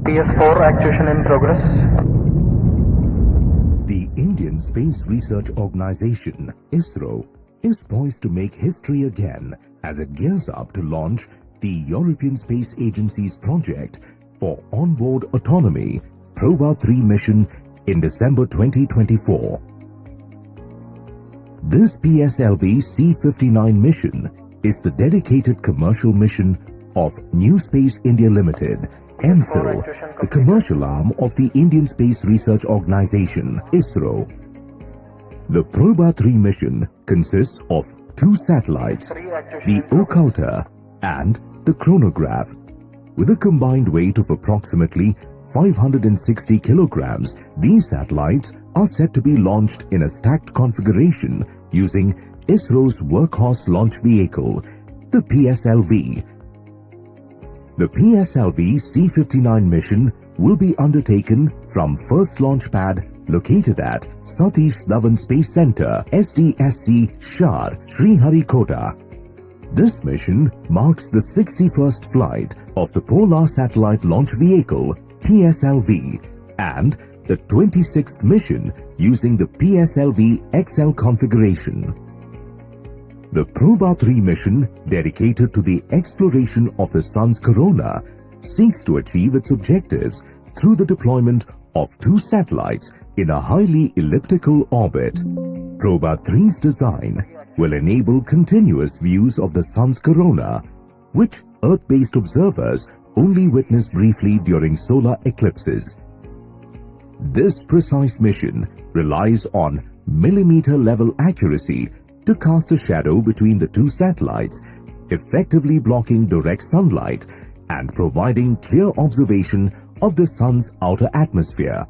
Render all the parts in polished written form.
PS4 actuation in progress. The Indian Space Research Organization, ISRO, is poised to make history again as it gears up to launch the European Space Agency's project for onboard autonomy PROBA-3 mission in December 2024. This PSLV-C59 mission is the dedicated commercial mission of New Space India Limited, NSIL, the commercial arm of the Indian Space Research Organization, ISRO. The PROBA-3 mission consists of 2 satellites, the Occulter and the Chronograph. With a combined weight of approximately 560 kilograms, these satellites are set to be launched in a stacked configuration using ISRO's workhorse launch vehicle, the PSLV. The PSLV-C59 mission will be undertaken from first launch pad located at Satish Dhawan Space Center, SDSC SHAR, Sriharikota. This mission marks the 61st flight of the Polar Satellite Launch Vehicle, PSLV, and the 26th mission using the PSLV-XL configuration. The PROBA-3 mission, dedicated to the exploration of the Sun's corona, seeks to achieve its objectives through the deployment of 2 satellites in a highly elliptical orbit. PROBA-3's design will enable continuous views of the Sun's corona, which Earth-based observers only witness briefly during solar eclipses. This precise mission relies on millimeter-level accuracy to cast a shadow between the 2 satellites, effectively blocking direct sunlight and providing clear observation of the Sun's outer atmosphere.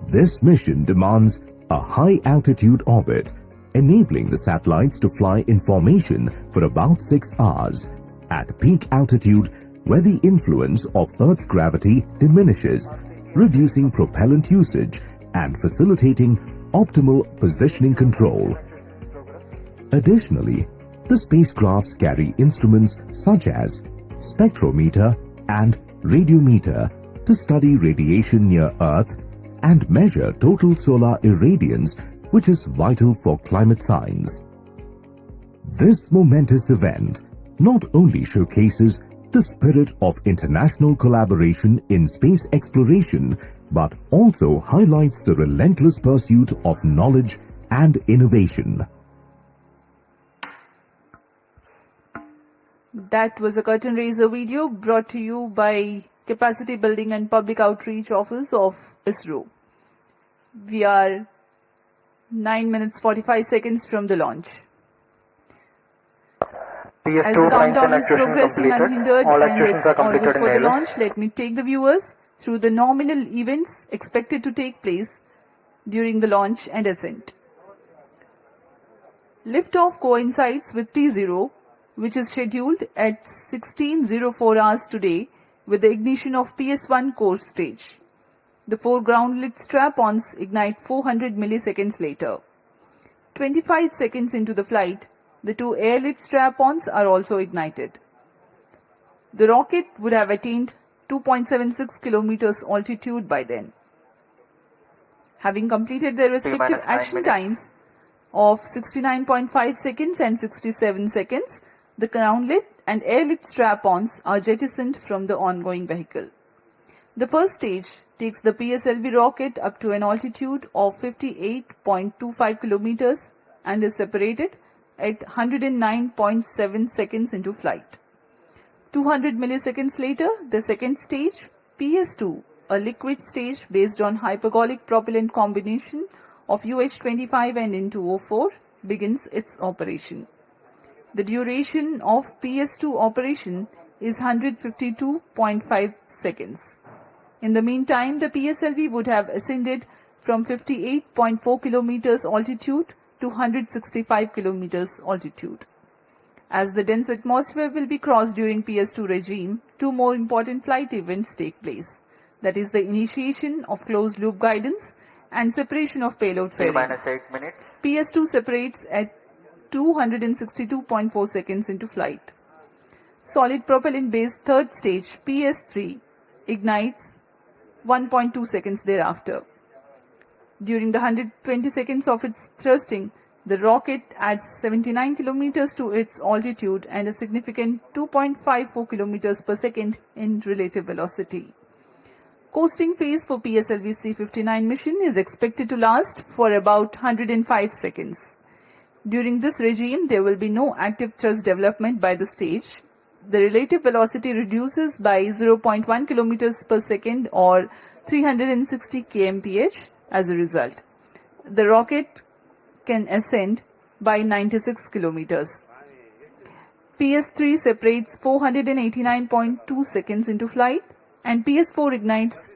This mission demands a high-altitude orbit, enabling the satellites to fly in formation for about 6 hours at peak altitude, where the influence of Earth's gravity diminishes, reducing propellant usage and facilitating optimal positioning control. Additionally, the spacecrafts carry instruments such as spectrometer and radiometer to study radiation near Earth and measure total solar irradiance, which is vital for climate science. This momentous event not only showcases the spirit of international collaboration in space exploration, but also highlights the relentless pursuit of knowledge and innovation. That was a curtain raiser video brought to you by Capacity Building and Public Outreach Office of ISRO. We are 9 minutes 45 seconds from the launch. As the countdown is progressing unhindered and it's all good for the launch, let me take the viewers through the nominal events expected to take place during the launch and ascent. Liftoff coincides with T0, which is scheduled at 16:04 hours today with the ignition of PS1 core stage. The 4 ground-lit strap-ons ignite 400 milliseconds later. 25 seconds into the flight, the 2 air-lit strap-ons are also ignited. The rocket would have attained 2.76 kilometers altitude by then. Having completed their respective action times of 69.5 seconds and 67 seconds, the ground-lit and air-lit strap-ons are jettisoned from the ongoing vehicle. The first stage takes the PSLV rocket up to an altitude of 58.25 kilometers and is separated at 109.7 seconds into flight. 200 milliseconds later, the second stage, PS2, a liquid stage based on hypergolic propellant combination of UH-25 and N2O4, begins its operation. The duration of PS2 operation is 152.5 seconds. In the meantime, the PSLV would have ascended from 58.4 kilometers altitude to 165 kilometers altitude. As the dense atmosphere will be crossed during PS2 regime, 2 more important flight events take place. That is the initiation of closed loop guidance and separation of payload fairing. -8 minutes. PS2 separates at 262.4 seconds into flight. Solid propellant based third stage PS3 ignites 1.2 seconds thereafter. During the 120 seconds of its thrusting, the rocket adds 79 kilometers to its altitude and a significant 2.54 kilometers per second in relative velocity. Coasting phase for PSLV-C59 mission is expected to last for about 105 seconds. During this regime, there will be no active thrust development by the stage. The relative velocity reduces by 0.1 kilometers per second or 360 kmph as a result. The rocket can ascend by 96 kilometers. PS3 separates 489.2 seconds into flight and PS4 ignites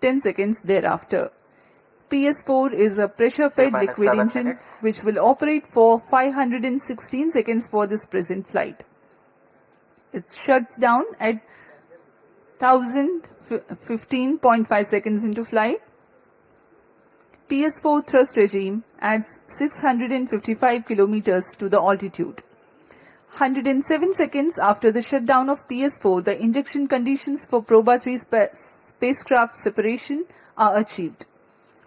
10 seconds thereafter. PS4 is a pressure-fed T-minus liquid 7 engine minutes. which will operate for 516 seconds for this present flight. It shuts down at 1015.5 seconds into flight. PS4 thrust regime adds 655 kilometers to the altitude. 107 seconds after the shutdown of PS4, the injection conditions for PROBA-3 spacecraft separation are achieved.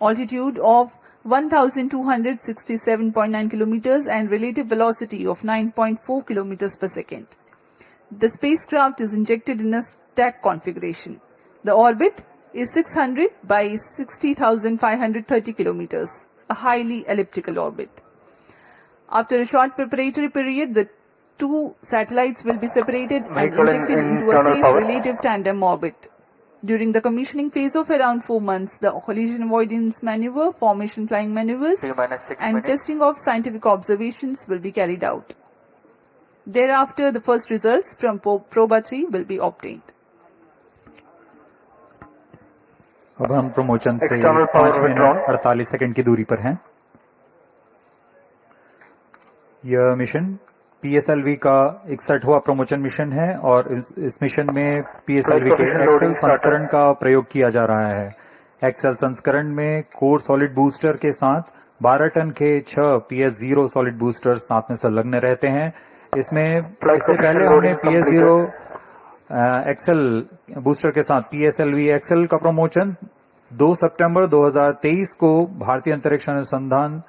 Altitude of 1267.9 kilometers and relative velocity of 9.4 kilometers per second. The spacecraft is injected in a stack configuration. The orbit is 600 by 60,530 kilometers, a highly elliptical orbit. After a short preparatory period, the two satellites will be separated and Vehicle injected into a internal safe power. relative tandem orbit. During the commissioning phase of around 4 months, the collision avoidance maneuver, formation flying maneuvers, T-minus 6 and minutes. testing of scientific observations will be carried out. Thereafter, the first results from PROBA-3 will be obtained. अब हम promotion से External power 5 minute withdrawn. 48 second की दूरी पर हैं। यह mission PSLV का 61वां promotion mission है और इस मिशन में PSLV के एक्सेल संस्करण का प्रयोग किया जा रहा है। एक्सेल संस्करण में कोर सॉलिड बूस्टर के साथ 12 टन के 6 PS0 सॉलिड बूस्टर साथ में संलग्न रहते हैं। इसमें इससे पहले हमने PS0 एक्सेल बूस्टर के साथ PSLV एक्सेल का प्रमोशन 2 सितंबर 2023 को भारतीय अंतरिक्ष अनुसंधान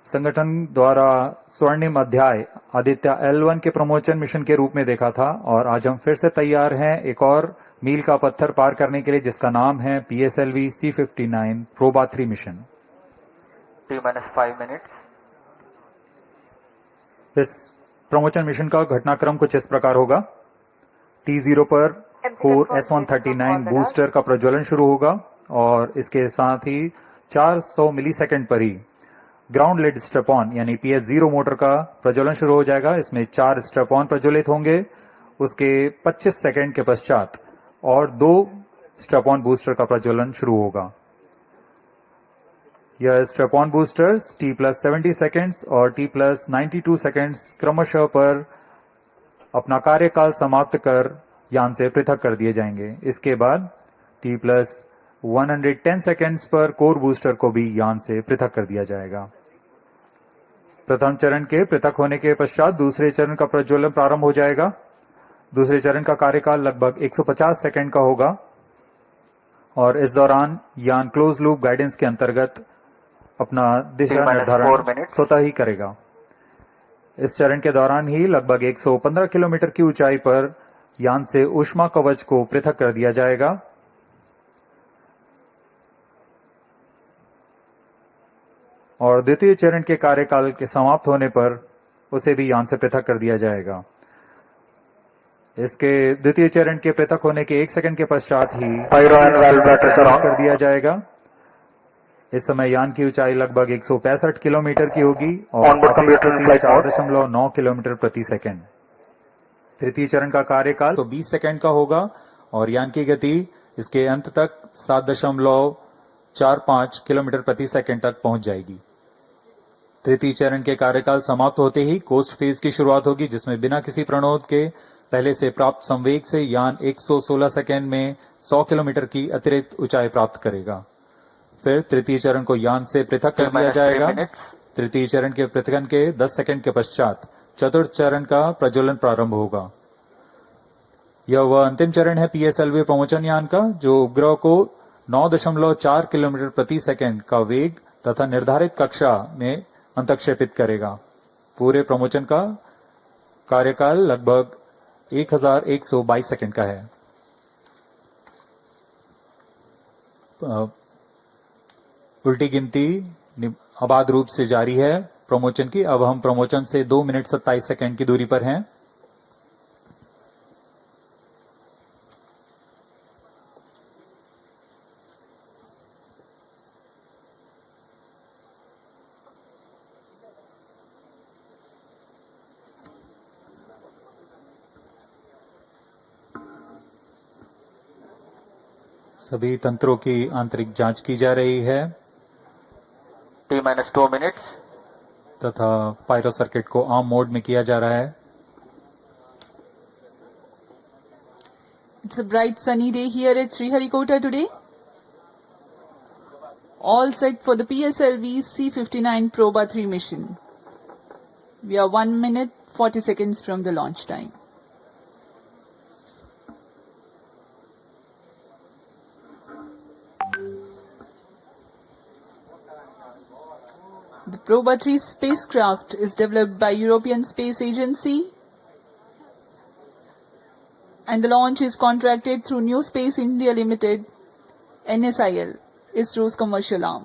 संगठन द्वारा स्वर्णिम अध्याय आदित्य L1 के प्रमोशन मिशन के रूप में देखा था और आज हम फिर से तैयार हैं एक और मील का पत्थर पार करने के लिए जिसका नाम है PSLV-C59 PROBA-3 mission. T-minus 5 minutes. इस प्रमोशन मिशन का घटनाक्रम कुछ इस प्रकार होगा। T0 पर कोर S139 बूस्टर का प्रज्वलन शुरू होगा और इसके साथ ही 400 मिलीसेकंड पर ही ग्राउंड लेड स्ट्रेपॉन यानी PS0 मोटर का प्रज्वलन शुरू हो जाएगा। इसमें 4 स्ट्रेपॉन प्रज्वलित होंगे। उसके 25 सेकंड के पश्चात और 2 स्ट्रेपॉन बूस्टर का प्रज्वलन शुरू होगा। यह स्ट्रेपॉन बूस्टर्स T+70 सेकंड्स और T+92 सेकंड्स क्रमशः पर अपना कार्यकाल समाप्त कर यान से पृथक कर दिए जाएंगे। इसके बाद T+110 सेकंड्स पर कोर बूस्टर को भी यान से पृथक कर दिया जाएगा। प्रथम चरण के पृथक होने के पश्चात दूसरे चरण का प्रज्वलन प्रारंभ हो जाएगा। दूसरे चरण का कार्यकाल लगभग 150 सेकंड का होगा और इस दौरान यान क्लोज लूप गाइडेंस के अंतर्गत अपना दिशा निर्धारण स्वतः ही करेगा। इस चरण के दौरान ही लगभग 115 किलोमीटर की ऊंचाई पर यान से ऊष्मा कवच को पृथक कर दिया जाएगा। और द्वितीय चरण के कार्यकाल के समाप्त होने पर उसे भी यान से पृथक कर दिया जाएगा। इसके द्वितीय चरण के पृथक होने के 1 सेकंड के पश्चात ही Pyro and valve batteries are on. कर दिया जाएगा। इस समय यान की ऊंचाई लगभग 165 किलोमीटर की होगी और Onboard computer in flight mode. 4.9 kilometre प्रति सेकंड। तृतीय चरण का कार्यकाल तो 20 सेकंड का होगा और यान की गति इसके अंत तक 7.45 किलोमीटर प्रति सेकंड तक पहुंच जाएगी। तृतीय चरण के कार्यकाल समाप्त होते ही कोस्ट फेज की शुरुआत होगी जिसमें बिना किसी प्रणोद के पहले से प्राप्त संवेग से यान 116 सेकंड में 100 किलोमीटर की अतिरिक्त ऊंचाई प्राप्त करेगा। फिर तृतीय चरण को यान से पृथक कर दिया जाएगा। तृतीय चरण के पृथकन के 10 सेकंड के पश्चात चतुर्थ चरण का प्रज्वलन प्रारंभ होगा। यह वह अंतिम चरण है PSLV प्रमोशन यान का जो उपग्रह को 9.4 किलोमीटर प्रति सेकंड का वेग तथा निर्धारित कक्षा में अंतक्षेपित करेगा। पूरे प्रमोचन का कार्यकाल लगभग 1122 सेकंड का है। उल्टी गिनती अबाध रूप से जारी है प्रमोचन की। अब हम प्रमोचन से 2 मिनट 27 सेकंड की दूरी पर हैं। सभी तंत्रों की आंतरिक जांच की जा रही है T-2 minutes. तथा पायरो सर्किट को आर्म मोड में किया जा रहा है। It's a bright sunny day here at Sriharikota today. All set for the PSLV-C59 PROBA-3 mission. We are 1 minute 40 seconds from the launch time. The PROBA-3 spacecraft is developed by European Space Agency and the launch is contracted through New Space India Limited, NSIL, ISRO's commercial arm.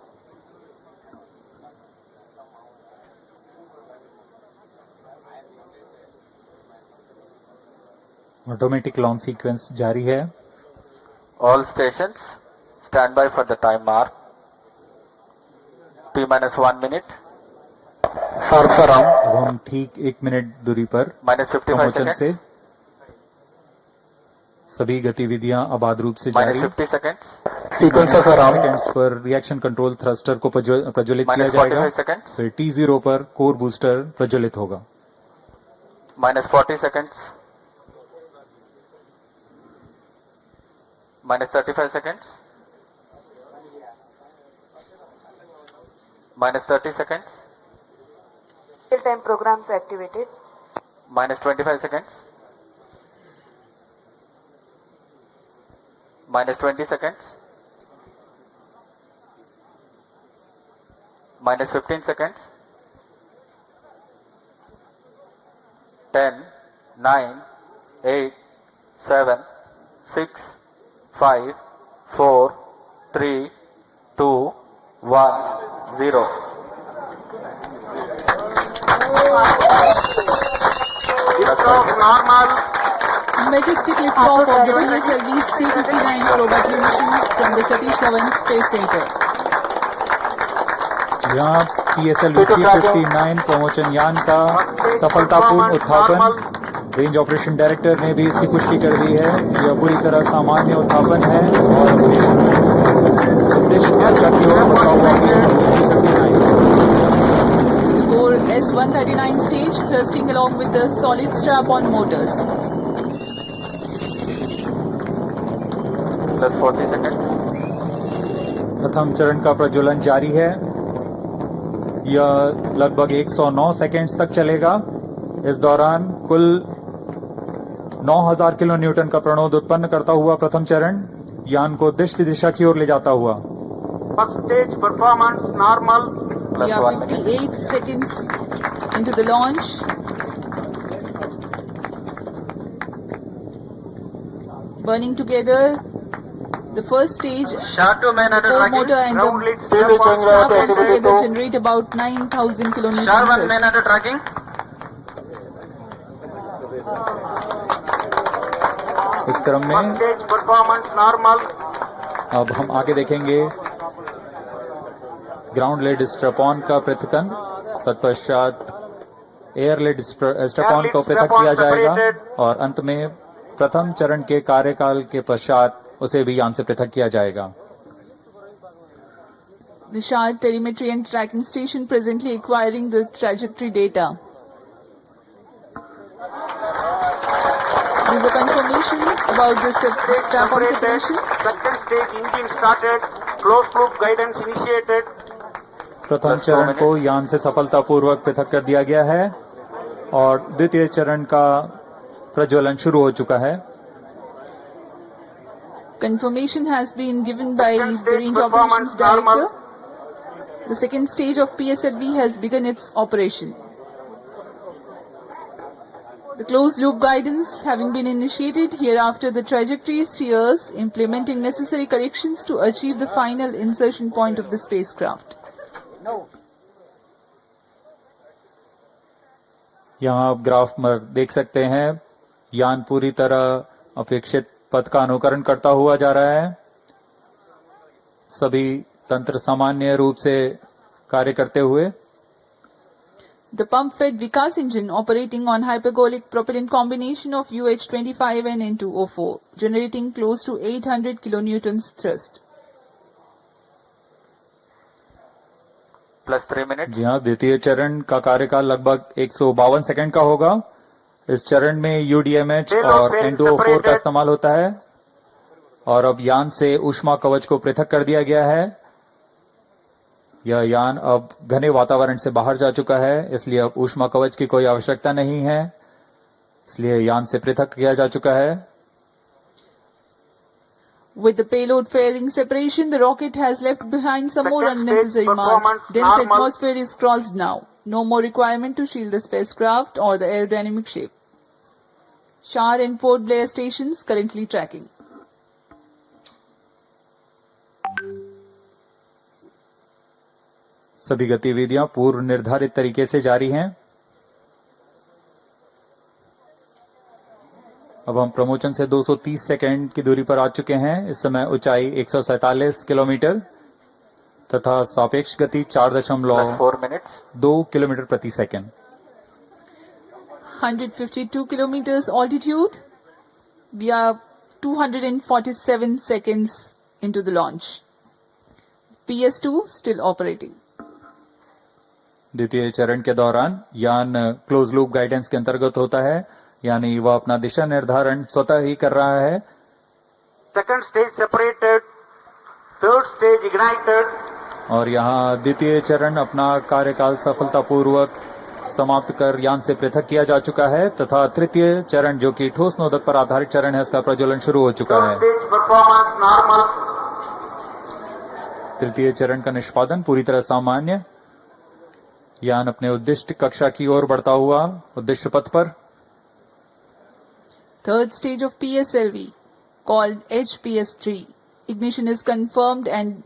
Automatic launch sequence जारी है। All stations stand by for the time mark. T-1 minute. Sharp around. अब हम ठीक 1 minute दूरी पर Minus 55 प्रमोचन seconds. से सभी गतिविधियां आबाद रूप से जारी। Minus 50 seconds. Sequences around. Seconds पर रिएक्शन कंट्रोल थ्रस्टर को प्रज्वलित किया Minus जाएगा। 45 seconds. फिर T0 पर कोर बूस्टर प्रज्वलित होगा। Minus 40 seconds. Minus 35 seconds. Minus 30 seconds. Real-time programs activated. Minus 25 seconds. Minus 20 seconds. Minus 15 seconds. 10, 9, 8, 7, 6, 5, 4, 3, 2, 1, 0. Majestic liftoff of the PSLV-C59 PROBA-3 mission from the Satish Dhawan Space Center. यहाँ PSLV-C59 प्रमोचन यान का सफलतापूर्ण उत्थापन। Range operation director ने भी इसकी पुष्टि कर दी है। यह पूरी तरह सामान्य उत्थापन है और अपने उद्देश्य की रक्षा की ओर बढ़ता हुआ PSLV-C59। The core S139 stage thrusting along with the solid strap-on motors. Plus 40 seconds. प्रथम चरण का प्रज्वलन जारी है। यह लगभग 109 सेकेंड्स तक चलेगा। इस दौरान कुल 9000 किलो न्यूटन का प्रणोद उत्पन्न करता हुआ प्रथम चरण यान को उद्दिष्ट दिशा की ओर ले जाता हुआ। First stage performance normal. We are 58 seconds into the launch. Burning together. The first stage, core motor and the strap ons together generate about 9,000 kilonewton thrust. इस क्रम में First stage performance normal. अब हम आगे देखेंगे ग्राउंड लेड स्ट्रैप-ऑन का पृथक्करण। तत्पश्चात एयर लेड स्ट्रैप-ऑन को पृथक किया जाएगा और अंत में प्रथम चरण के कार्यकाल के पश्चात उसे भी यान से पृथक किया जाएगा। The SHAR telemetry and tracking station presently acquiring the trajectory data. There is a confirmation about the strap-on separation. Second stage engine started. Closed loop guidance initiated. प्रथम चरण को यान से सफलतापूर्वक पृथक कर दिया गया है और द्वितीय चरण का प्रज्वलन शुरू हो चुका है। Confirmation has been given by Second the stage Range performance Operations Director. normal. The second stage of PSLV has begun its operation. The closed loop guidance having been initiated, hereafter the trajectory steers, implementing necessary corrections to achieve the final insertion point of the spacecraft. यहाँ आप graph में देख सकते हैं यान पूरी तरह अपेक्षित पथ का अनुकरण करता हुआ जा रहा है। सभी तंत्र सामान्य रूप से कार्य करते हुए The pump-fed Vikas engine operating on hypergolic propellant combination of UH-25 and N2O4, generating close to 800 kilonewtons thrust. Plus 3 minutes. जी हाँ, द्वितीय चरण का कार्यकाल लगभग 152 सेकंड का होगा। इस चरण में UDMH और N2O4 का इस्तेमाल होता है और अब यान से ऊष्मा कवच को पृथक कर दिया गया है। यह यान अब घने वातावरण से बाहर जा चुका है, इसलिए अब ऊष्मा कवच की कोई आवश्यकता नहीं है, इसलिए यान से पृथक किया जा चुका है। With the payload fairing separation, the rocket has left behind some more unnecessary mass. Dense atmosphere is crossed now. No more requirement to shield the spacecraft or the aerodynamic shape. SHAR and Port Blair stations currently tracking. सभी गतिविधियां पूर्व निर्धारित तरीके से जारी हैं। अब हम प्रमोशन से 230 सेकंड की दूरी पर आ चुके हैं। इस समय ऊंचाई 147 किलोमीटर तथा सापेक्ष गति 4.2 किलोमीटर प्रति second. 152 kilometers altitude. We are 247 seconds into the launch. PS2 still operating. द्वितीय चरण के दौरान यान क्लोज लूप गाइडेंस के अंतर्गत होता है, यानी वह अपना दिशा निर्धारण स्वतः ही कर रहा है। Second stage separated. Third stage ignited. और यहाँ द्वितीय चरण अपना कार्यकाल सफलतापूर्वक समाप्त कर यान से पृथक किया जा चुका है तथा तृतीय चरण जो कि ठोस नोदक पर आधारित चरण है, उसका प्रज्वलन शुरू हो चुका है। Third stage performance normal. तृतीय चरण का निष्पादन पूरी तरह सामान्य। यान अपने उद्दिष्ट कक्षा की ओर बढ़ता हुआ उद्दिष्ट पथ पर। Third stage of PSLV, called HPS-3. Ignition is confirmed and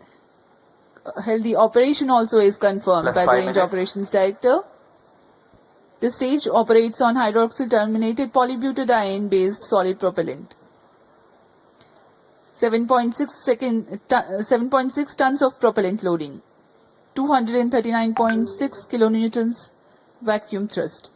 healthy operation also is confirmed Plus by the 5 Range minutes. Operations Director. The stage operates on hydroxyl terminated polybutadiene based solid propellant. 7.6 tons of propellant loading. 239.6 kilonewtons vacuum thrust.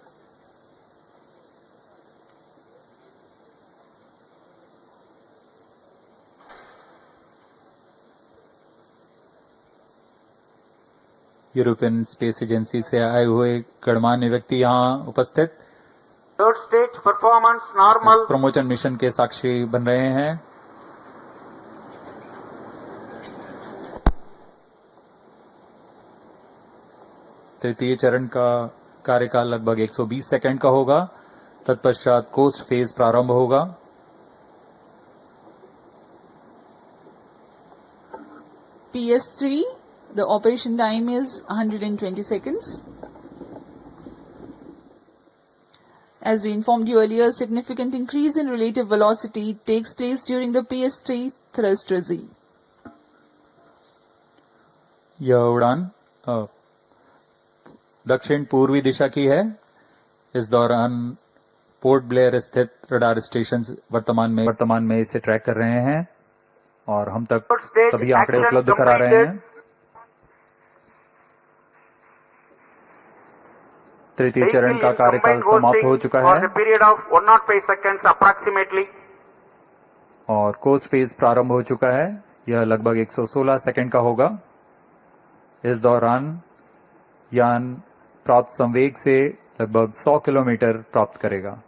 European space agency से आए हुए गणमान्य व्यक्ति यहाँ उपस्थित Third stage performance normal. Promotion mission के साक्षी बन रहे हैं। तृतीय चरण का कार्यकाल लगभग 120 सेकंड का होगा। तत्पश्चात कोस्ट फेज प्रारंभ होगा। PS3, the operation time is 120 seconds. As we informed you earlier, significant increase in relative velocity takes place during the PS3 thrust regime. यह उड़ान दक्षिण पूर्वी दिशा की है। इस दौरान पोर्ट ब्लेयर स्थित रडार स्टेशन वर्तमान में इसे ट्रैक कर रहे हैं और हम तक सभी आंकड़े उपलब्ध करा रहे हैं। तृतीय चरण का कार्यकाल समाप्त हो चुका है पीरियड ऑफ 105 seconds approximately. और कोस्ट फेज प्रारंभ हो चुका है। यह लगभग 116 सेकंड का होगा। इस दौरान यान प्राप्त संवेग से लगभग 100 किलोमीटर प्राप्त करेगा।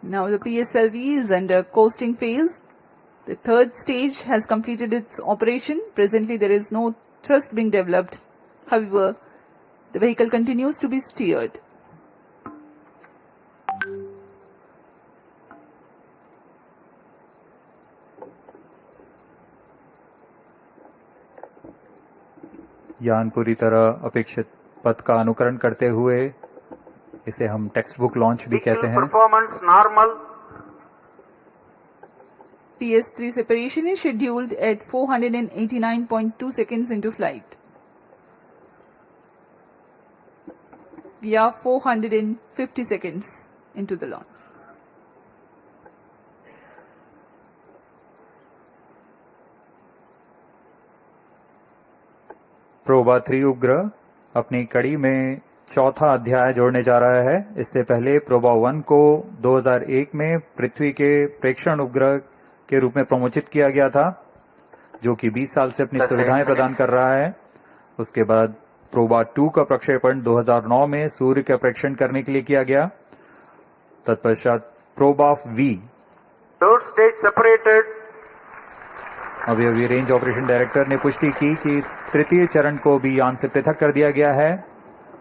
Now the PSLV is under coasting phase. The third stage has completed its operation. Presently there is no thrust being developed. However, the vehicle continues to be steered. यान पूरी तरह अपेक्षित पथ का अनुकरण करते हुए, इसे हम टेक्स्ट बुक लॉन्च भी कहते हैं। Performance normal. PS3 separation is scheduled at 489.2 seconds into flight. We are 450 seconds into the launch. प्रोबा-3 उपग्रह अपनी कड़ी में चौथा अध्याय जोड़ने जा रहा है। इससे पहले प्रोबा-1 को 2001 में पृथ्वी के प्रेक्षण उपग्रह के रूप में प्रमोचित किया गया था, जो कि 20 साल से अपनी सुविधाएं प्रदान कर रहा है। उसके बाद प्रोबा-2 का प्रक्षेपण 2009 में सूर्य का प्रेक्षण करने के लिए किया गया। तत्पश्चात प्रोबा-V Third stage separated. अभी रेंज ऑपरेशन डायरेक्टर ने पुष्टि की कि तृतीय चरण को भी यान से पृथक कर दिया गया है।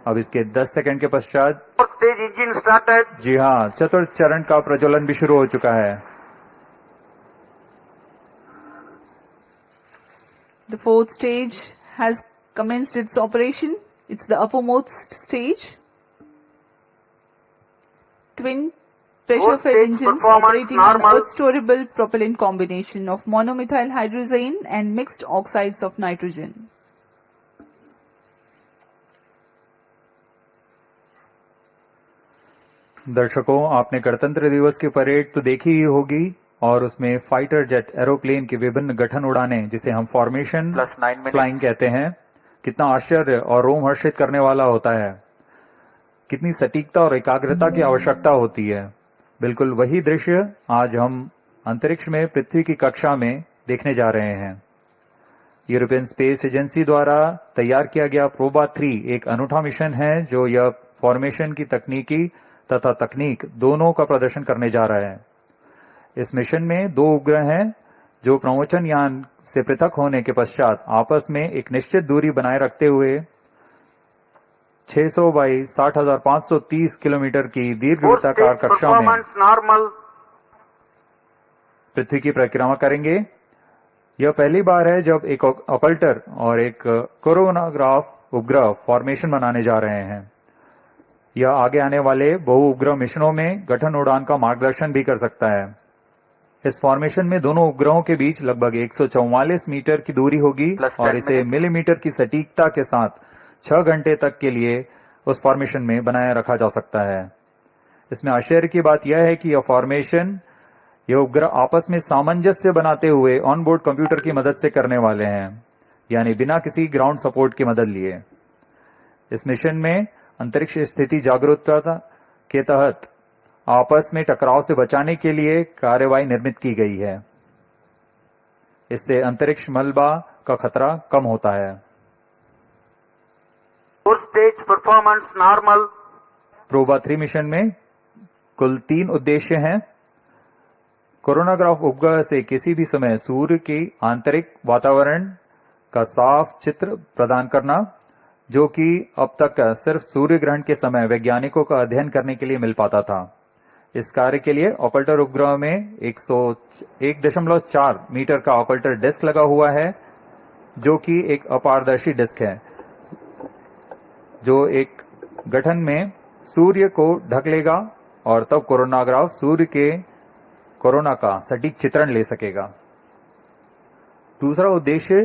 अब इसके 10 सेकंड के पश्चात Fourth stage engine started. जी हाँ, चतुर्थ चरण का प्रज्वलन भी शुरू हो चुका है। The fourth stage has commenced its operation. It's the uppermost stage. Twin pressure-fed Fourth stage engines performance operating on normal. earth-storable propellant combination of monomethyl hydrazine and mixed oxides of nitrogen. दर्शकों, आपने गणतंत्र दिवस की parade तो देखी ही होगी, और उसमें फाइटर जेट एरोप्लेन के विभिन्न गठन उड़ाने, जिसे हम फॉर्मेशन +9 minutes. फ्लाइंग कहते हैं, कितना आश्चर्य और रोमहर्षित करने वाला होता है। कितनी सटीकता और एकाग्रता की आवश्यकता होती है। बिल्कुल वही दृश्य आज हम अंतरिक्ष में पृथ्वी की कक्षा में देखने जा रहे हैं। यूरोपियन स्पेस एजेंसी द्वारा तैयार किया गया प्रोबा-3 एक अनूठा मिशन है, जो यह फॉर्मेशन की तकनीकी तथा तकनीक दोनों का प्रदर्शन करने जा रहा है। इस मिशन में 2 उपग्रह हैं, जो प्रमोचन यान से पृथक होने के पश्चात आपस में एक निश्चित दूरी बनाए रखते हुए 600 बाई 60,530 किलोमीटर की दीर्घ Fourth वृत्ताकार stage कक्षा में performance normal. पृथ्वी की परिक्रमा करेंगे। यह पहली बार है जब एक ऑकल्टर और एक कोरोनाग्राफ उपग्रह फॉर्मेशन बनाने जा रहे हैं। यह आगे आने वाले बहु उपग्रह मिशनों में गठन उड़ान का मार्गदर्शन भी कर सकता है। इस फॉर्मेशन में दोनों उपग्रहों के बीच लगभग 144 मीटर की दूरी होगी और इसे मिलीमीटर की सटीकता के साथ 6 घंटे तक के लिए उस फॉर्मेशन में बनाए रखा जा सकता है। इसमें आश्चर्य की बात यह है कि यह उपग्रह आपस में सामंजस्य बनाते हुए ऑनबोर्ड कंप्यूटर की मदद से करने वाले हैं, यानी बिना किसी ग्राउंड सपोर्ट की मदद लिए। इस मिशन में अंतरिक्ष स्थिति जागरूकता के तहत आपस में टकराव से बचाने के लिए कार्यवाही निर्मित की गई है। इससे अंतरिक्ष मलबा का खतरा कम होता है। Fourth stage performance normal. Proba mission में कुल 3 उद्देश्य हैं। कोरोनाग्राफ उपग्रह से किसी भी समय सूर्य की आंतरिक वातावरण का साफ चित्र प्रदान करना, जो कि अब तक सिर्फ सूर्य ग्रहण के समय वैज्ञानिकों का अध्ययन करने के लिए मिल पाता था। इस कार्य के लिए ऑकल्टर उपग्रह में 1.4 मीटर का ऑकल्टर डिस्क लगा हुआ है, जो कि एक अपारदर्शी डिस्क है, जो एक गठन में सूर्य को ढक लेगा और तब कोरोनाग्राफ सूर्य के कोरोना का सटीक चित्रण ले सकेगा। दूसरा उद्देश्य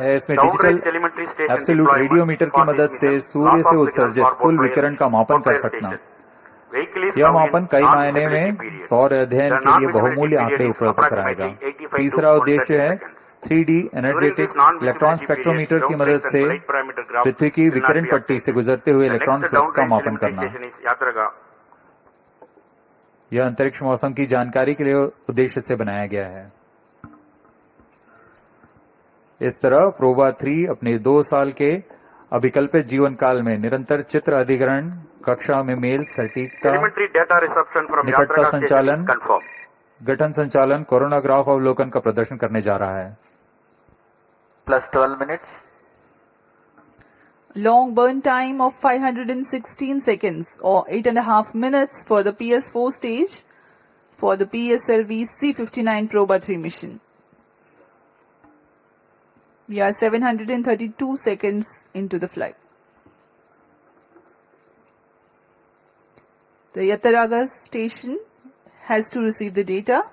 है इसमें डिजिटल एब्सोल्यूट रेडियोमीटर की मदद से सूर्य से उत्सर्जित कुल विकिरण का मापन कर सकना। यह मापन कई मायने में सौर अध्ययन के लिए बहुमूल्य आंकड़े उपलब्ध कराएगा। तीसरा उद्देश्य है 3D एनर्जेटिक इलेक्ट्रॉन स्पेक्ट्रोमीटर की मदद से पृथ्वी की विकिरण पट्टी से गुजरते हुए इलेक्ट्रॉन फ्लक्स का मापन करना। यह अंतरिक्ष मौसम की जानकारी के लिए उद्देश्य से बनाया गया है। इस तरह प्रोबा-3 अपने 2 साल के अभिकल्पित जीवन काल में निरंतर चित्र अधिग्रहण, कक्षा में मेल, सटीकता, निकटता संचालन, गठन संचालन, कोरोनाग्राफ अवलोकन का प्रदर्शन करने जा रहा है। +12 minutes. Long burn time of 516 seconds or 8.5 minutes for the PS4 stage for the PSLV-C59 PROBA-3 mission. We are 732 seconds into the flight. The Yataraga station has to receive the data.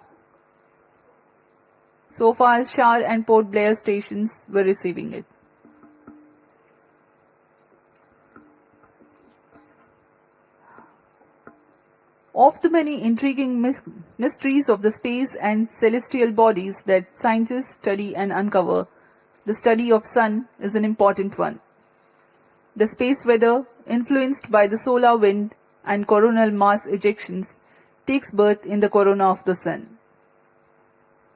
So far, SHAR and Port Blair stations were receiving it. Of the many intriguing mysteries of the space and celestial bodies that scientists study and uncover, the study of sun is an important one. The space weather, influenced by the solar wind and coronal mass ejections, takes birth in the corona of the sun.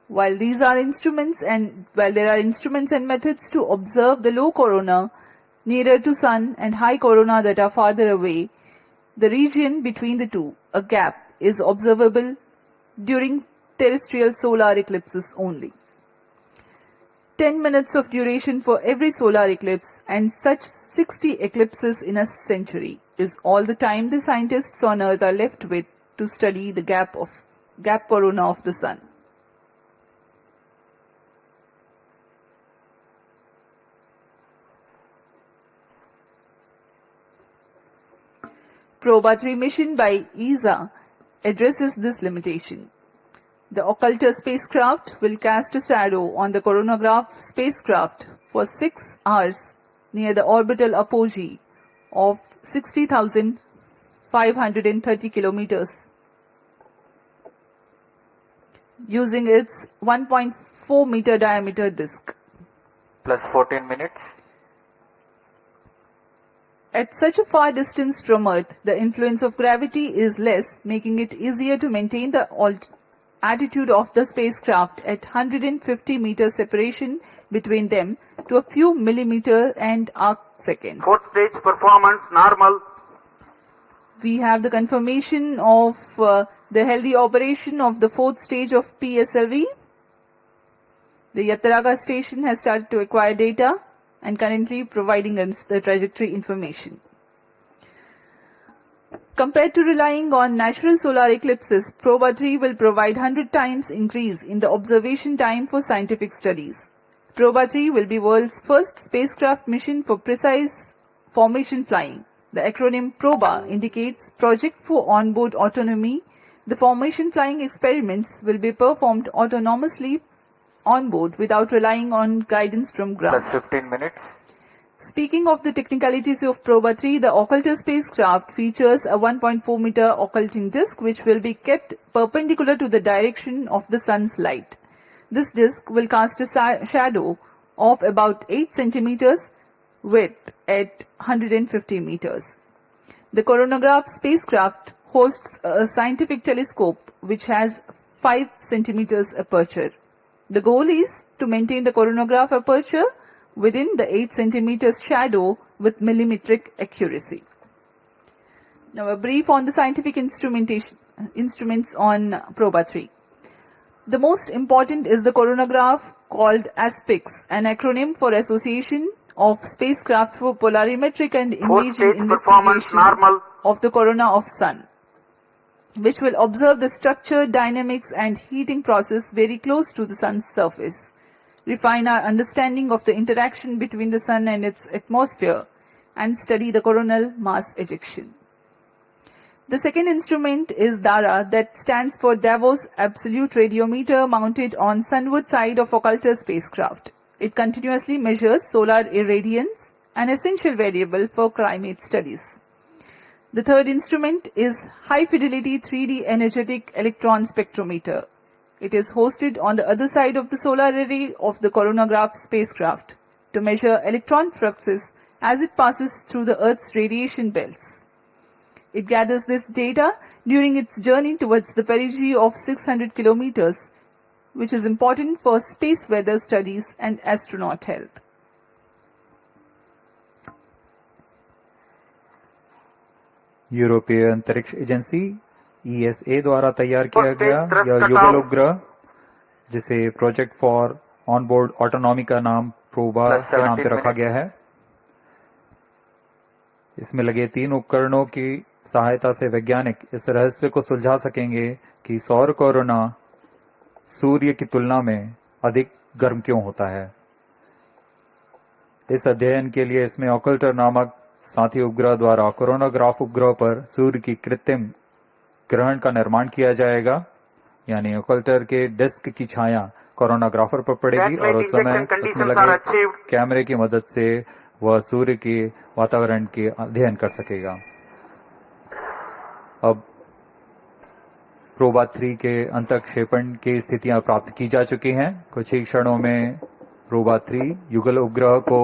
While there are instruments and methods to observe the low corona nearer to sun and high corona that are farther away, the region between the two, a gap, is observable during terrestrial solar eclipses only. 10 minutes of duration for every solar eclipse and such 60 eclipses in a century is all the time the scientists on Earth are left with to study the gap corona of the sun. PROBA-3 mission by ESA addresses this limitation. The occulter spacecraft will cast a shadow on the coronagraph spacecraft for 6 hours near the orbital apogee of 60,530 kilometers using its 1.4 meter diameter disk. Plus 14 minutes. At such a far distance from Earth, the influence of gravity is less, making it easier to maintain the attitude of the spacecraft at 150 meter separation between them to a few millimeter and arc seconds. Fourth stage performance normal. We have the confirmation of the healthy operation of the fourth stage of PSLV. The Yataraga station has started to acquire data and currently providing us the trajectory information. Compared to relying on natural solar eclipses, PROBA-3 will provide 100 times increase in the observation time for scientific studies. PROBA-3 will be world's first spacecraft mission for precise formation flying. The acronym PROBA indicates Project for Onboard Autonomy. The formation flying experiments will be performed autonomously on board without relying on guidance from ground. Plus 15 minutes. Speaking of the technicalities of PROBA-3, the occulter spacecraft features a 1.4 meter occulting disk which will be kept perpendicular to the direction of the sun's light. This disk will cast a shadow of about 8 centimeters width at 150 meters. The coronagraph spacecraft hosts a scientific telescope which has 5 centimeters aperture. The goal is to maintain the coronagraph aperture within the 8 centimeters shadow with millimetric accuracy. Now a brief on the scientific instruments on PROBA-3. The most important is the coronagraph called ASPIX, an acronym for Association of Spacecraft for Polarimetric and Imaging Investigation of the Corona of Sun, which will observe the structure, dynamics and heating process very close to the sun's surface, refine our understanding of the interaction between the sun and its atmosphere, and study the coronal mass ejection. The second instrument is DARA, that stands for Davos Absolute Radiometer, mounted on sunward side of occulter spacecraft. It continuously measures solar irradiance, an essential variable for climate studies. The third instrument is High Fidelity 3D Energetic Electron Spectrometer. It is hosted on the other side of the solar array of the coronagraph spacecraft to measure electron fluxes as it passes through the Earth's radiation belts. It gathers this data during its journey towards the perigee of 600 kilometers, which is important for space weather studies and astronaut health. यूरोपीय अंतरिक्ष agency ESA द्वारा तैयार किया गया यह युगल उपग्रह, जिसे प्रोजेक्ट फॉर ऑनबोर्ड ऑटोनॉमी का नाम प्रोबा के नाम पे रखा गया है। इसमें लगे 3 उपकरणों की सहायता से वैज्ञानिक इस रहस्य को सुलझा सकेंगे कि सौर कोरोना सूर्य की तुलना में अधिक गर्म क्यों होता है। इस अध्ययन के लिए इसमें ऑकल्टर नामक साथी उपग्रह द्वारा कोरोनाग्राफ उपग्रह पर सूर्य की कृत्रिम ग्रहण का निर्माण किया जाएगा, यानी ऑकल्टर के डिस्क की छाया कोरोनाग्राफर पर पड़ेगी और उस समय उसमें लगे कैमरे की मदद से वह सूर्य के वातावरण के अध्ययन कर सकेगा। अब प्रोबा-3 के अंतक्षेपण की स्थितियां प्राप्त की जा चुकी हैं। कुछ ही क्षणों में प्रोबा-3 युगल उपग्रह को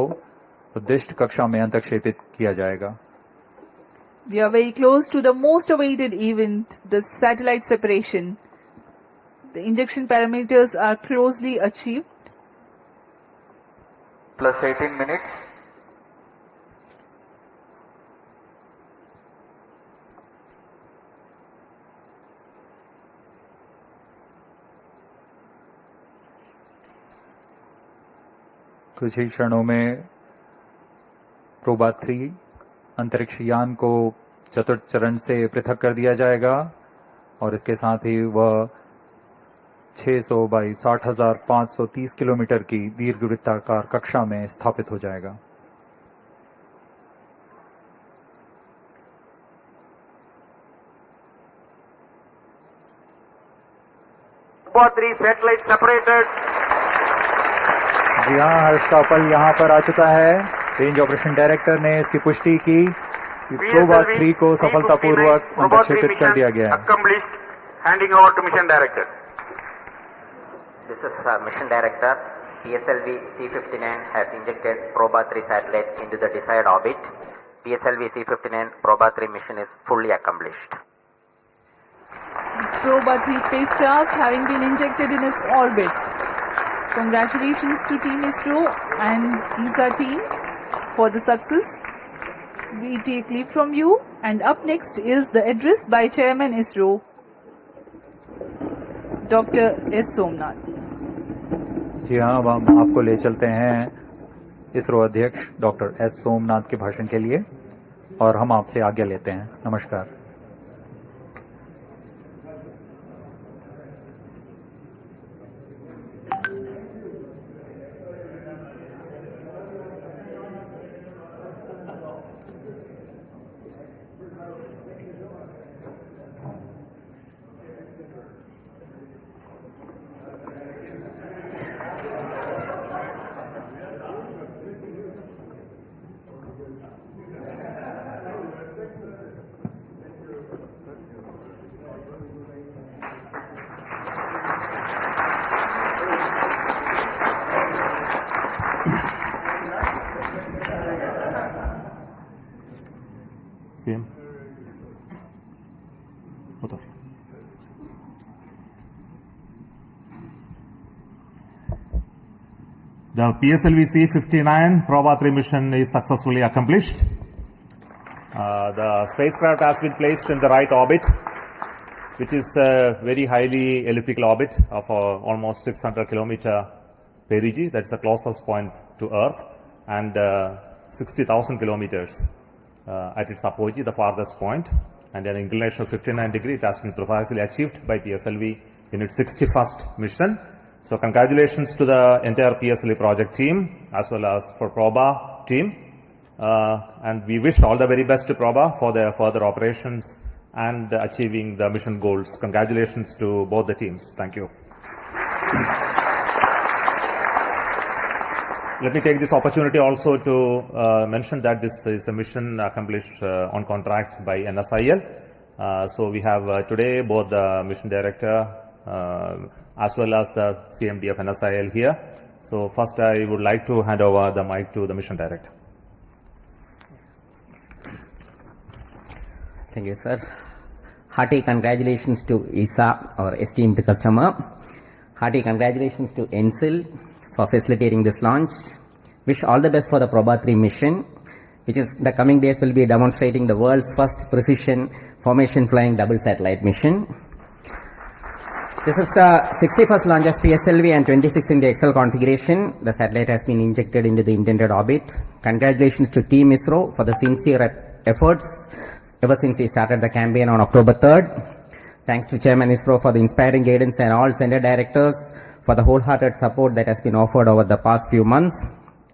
उद्दिष्ट कक्षा में अंतक्षेपित किया जाएगा। We are very close to the most awaited event, the satellite separation. The injection parameters are closely achieved. Plus 18 minutes. कुछ ही क्षणों में प्रोबा-3 अंतरिक्ष यान को चतुर्थ चरण से पृथक कर दिया जाएगा और इसके साथ ही वह 600 बाई 60,530 किलोमीटर की दीर्घवृत्ताकार कक्षा में स्थापित हो जाएगा। PROBA-3 satellite separated. जी हाँ, हर्ष का पल यहाँ पर आ चुका है। रेंज ऑपरेशन डायरेक्टर ने इसकी पुष्टि की कि प्रोबा-3 को सफलतापूर्वक अंतक्षेपित कर दिया गया है। Accomplished. Handing over to mission director. This is mission director. PSLV-C59 has injected PROBA-3 satellite into the desired orbit. PSLV-C59 PROBA-3 mission is fully accomplished. PROBA-3 spacecraft having been injected in its orbit. Congratulations to Team ISRO and ESA team for the success. We take leave from you, and up next is the address by Chairman ISRO, Dr. S. Somnath. जी हाँ, अब हम आपको ले चलते हैं इसरो अध्यक्ष doctor S Somnath के भाषण के लिए और हम आपसे आज्ञा लेते हैं। नमस्कार। Same. Both of you. The PSLV-C59 PROBA-3 mission is successfully accomplished. The spacecraft has been placed in the right orbit, which is a very highly elliptical orbit of almost 600 kilometer perigee. That's the closest point to Earth, and 60,000 kilometers at its apogee, the farthest point, and an inclination of 59 degrees. It has been precisely achieved by PSLV in its 61st mission. So congratulations to the entire PSLV project team as well as for PROBA team. And we wish all the very best to PROBA for their further operations and achieving the mission goals. Congratulations to both the teams. Thank you. Let me take this opportunity also to mention that this is a mission accomplished on contract by NSIL. So we have today both the mission director as well as the CMD of NSIL here. So first I would like to hand over the mic to the mission director. Thank you, sir. Hearty congratulations to ESA, our esteemed customer. Hearty congratulations to ENSIL for facilitating this launch. Wish all the best for the PROBA-3 mission, which is the coming days will be demonstrating the world's first precision formation flying double satellite mission. This is the 61st launch of PSLV and 26 in the XL configuration. The satellite has been injected into the intended orbit. Congratulations to Team ISRO for the sincere efforts ever since we started the campaign on October 3rd. Thanks to Chairman ISRO for the inspiring guidance and all center directors for the wholehearted support that has been offered over the past few months.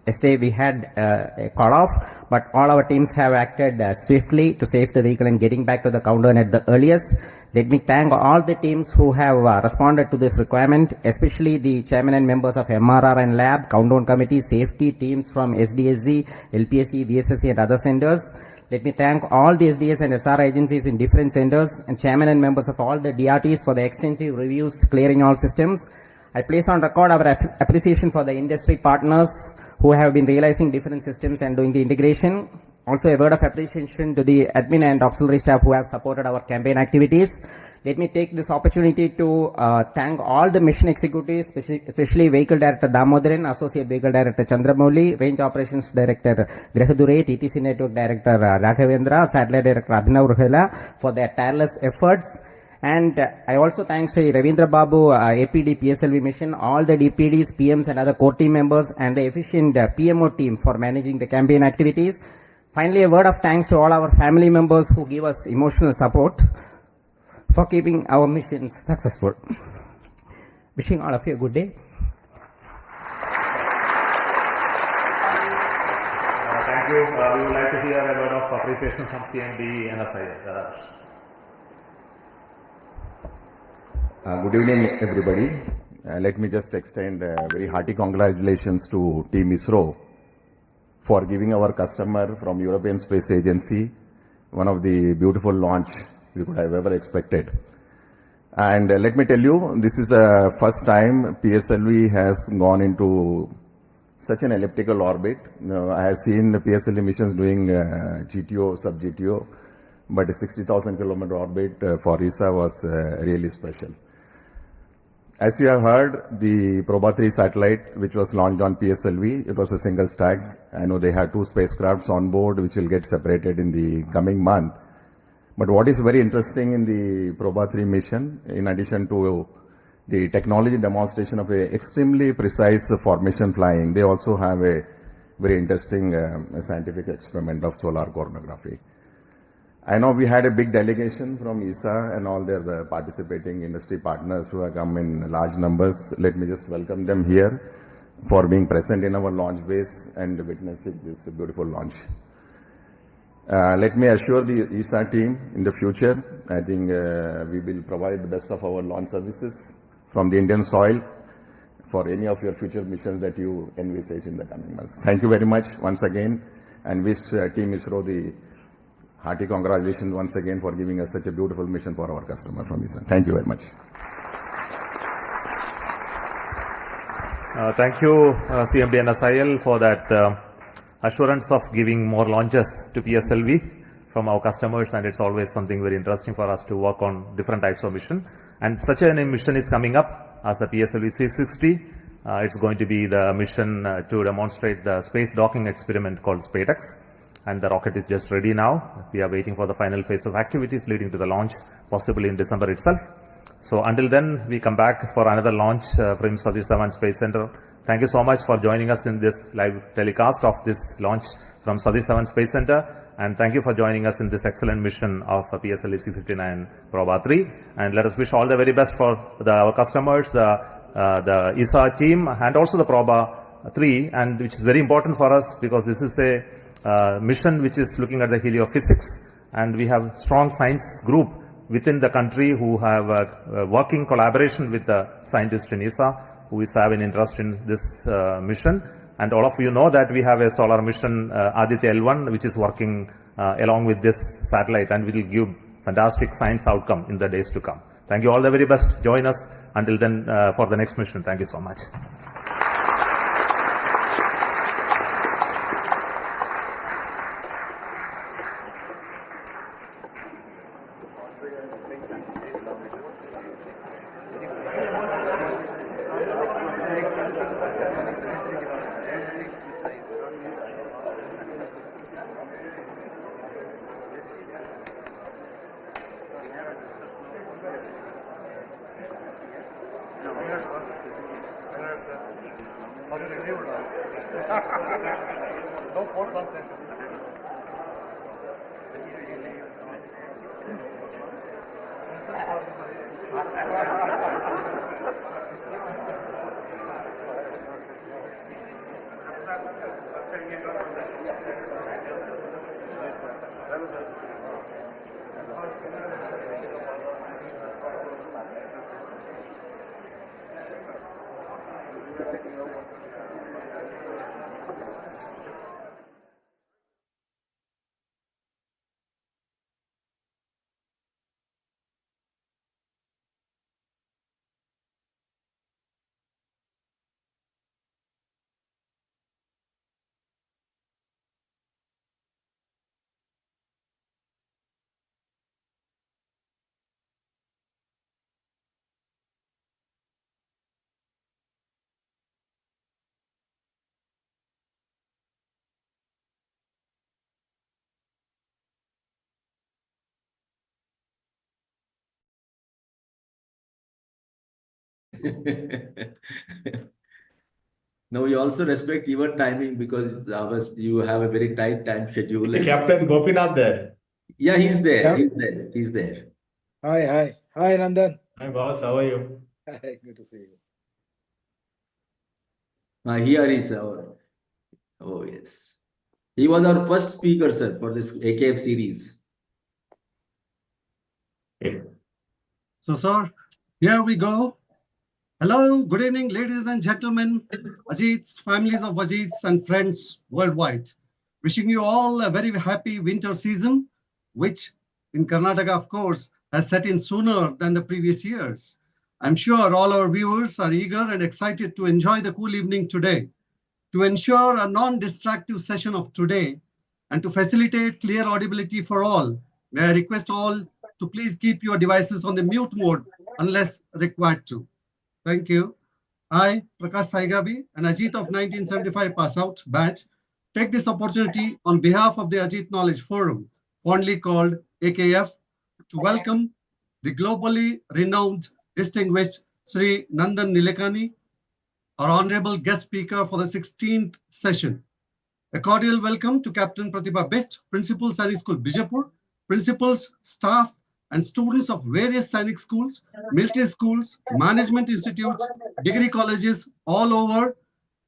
Yesterday we had a call off, but all our teams have acted swiftly to save the vehicle and getting back to the countdown at the earliest. Let me thank all the teams who have responded to this requirement, especially the chairman and members of MRR and Lab, countdown committee, safety teams from SDSZ, LPSC, VSSC and other centers. Let me thank all the SDS and SR agencies in different centers and chairman and members of all the DRTs for the extensive reviews clearing all systems. I place on record our appreciation for the industry partners who have been realizing different systems and doing the integration. Also a word of appreciation to the admin and auxiliary staff who have supported our campaign activities. Let me take this opportunity to thank all the mission executives, especially Vehicle Director Damodaran, Associate Vehicle Director Chandramouli, Range Operations Director Grihadure, TTC Network Director Raghavendra, Satellite Director Abhinav Ruhela for their tireless efforts. And I also thanks to Ravindra Babu, APD, PSLV mission, all the DPDs, PMs and other core team members and the efficient PMO team for managing the campaign activities. Finally, a word of thanks to all our family members who give us emotional support for keeping our missions successful. Wishing all of you a good day. Thank you. We would like to hear a word of appreciation from CMD and SI. Good evening, everybody. Let me just extend very hearty congratulations to Team ISRO for giving our customer from European Space Agency one of the beautiful launch we could have ever expected. And let me tell you, this is the first time PSLV has gone into such an elliptical orbit. I have seen PSLV missions doing GTO, sub-GTO, but a 60,000 kilometer orbit for ESA was really special. As you have heard, the PROBA-3 satellite, which was launched on PSLV, it was a single stack. I know they had 2 spacecrafts on board, which will get separated in the coming month. But what is very interesting in the PROBA-3 mission, in addition to the technology demonstration of a extremely precise formation flying, they also have a very interesting scientific experiment of solar coronagraphy. I know we had a big delegation from ESA and all their participating industry partners who have come in large numbers. Let me just welcome them here for being present in our launch base and witnessing this beautiful launch. Let me assure the ESA team in the future, I think we will provide the best of our launch services from the Indian soil for any of your future missions that you envisage in the coming months. Thank you very much once again, and wish Team ISRO the hearty congratulations once again for giving us such a beautiful mission for our customer from ISRO. Thank you very much. Thank you, CMD and SIL, for that assurance of giving more launches to PSLV from our customers, and it's always something very interesting for us to work on different types of mission. And such a mission is coming up as the PSLV-C60. It's going to be the mission to demonstrate the space docking experiment called SpaceX. And the rocket is just ready now. We are waiting for the final phase of activities leading to the launch, possibly in December itself. So until then, we come back for another launch from Satish Dhawan Space Center. Thank you so much for joining us in this live telecast of this launch from Satish Dhawan Space Center. And thank you for joining us in this excellent mission of PSLV-C59 PROBA-3. And let us wish all the very best for our customers, the ESA team, and also the PROBA-3, and which is very important for us because this is a mission which is looking at the heliophysics, and we have strong science group within the country who have working collaboration with the scientists in ESA who is having interest in this mission. And all of you know that we have a solar mission, Aditya L1, which is working along with this satellite, and will give fantastic science outcome in the days to come. Thank you all the very best. Join us until then for the next mission. Thank you so much. No, we also respect your timing because you have a very tight time schedule. Captain Gopinath there. Yeah, he's there. Yeah. He's there. He's there. Hi, Nandan. Hi boss, how are you? Hi, good to see you. Here is our. Oh yes, he was our first speaker, sir, for this AKF series. So, sir, here we go. Hello, good evening, ladies and gentlemen, Ajits, families of Ajits, and friends worldwide. Wishing you all a very happy winter season, which in Karnataka, of course, has set in sooner than the previous years. I'm sure all our viewers are eager and excited to enjoy the cool evening today. To ensure a non-distractive session of today and to facilitate clear audibility for all, may I request all to please keep your devices on the mute mode unless required to. Thank you. I, Prakash Saigavi, an Ajit of 1975 pass out batch, take this opportunity on behalf of the Ajit Knowledge Forum, fondly called AKF, to welcome the globally renowned, distinguished Sri Nandan Nilekani, our honorable guest speaker for the 16th session. A cordial welcome to Captain Pratibha Best, Principal Sainik School, Bijapur, principals, staff, and students of various Sainik schools, military schools, management institutes, degree colleges all over,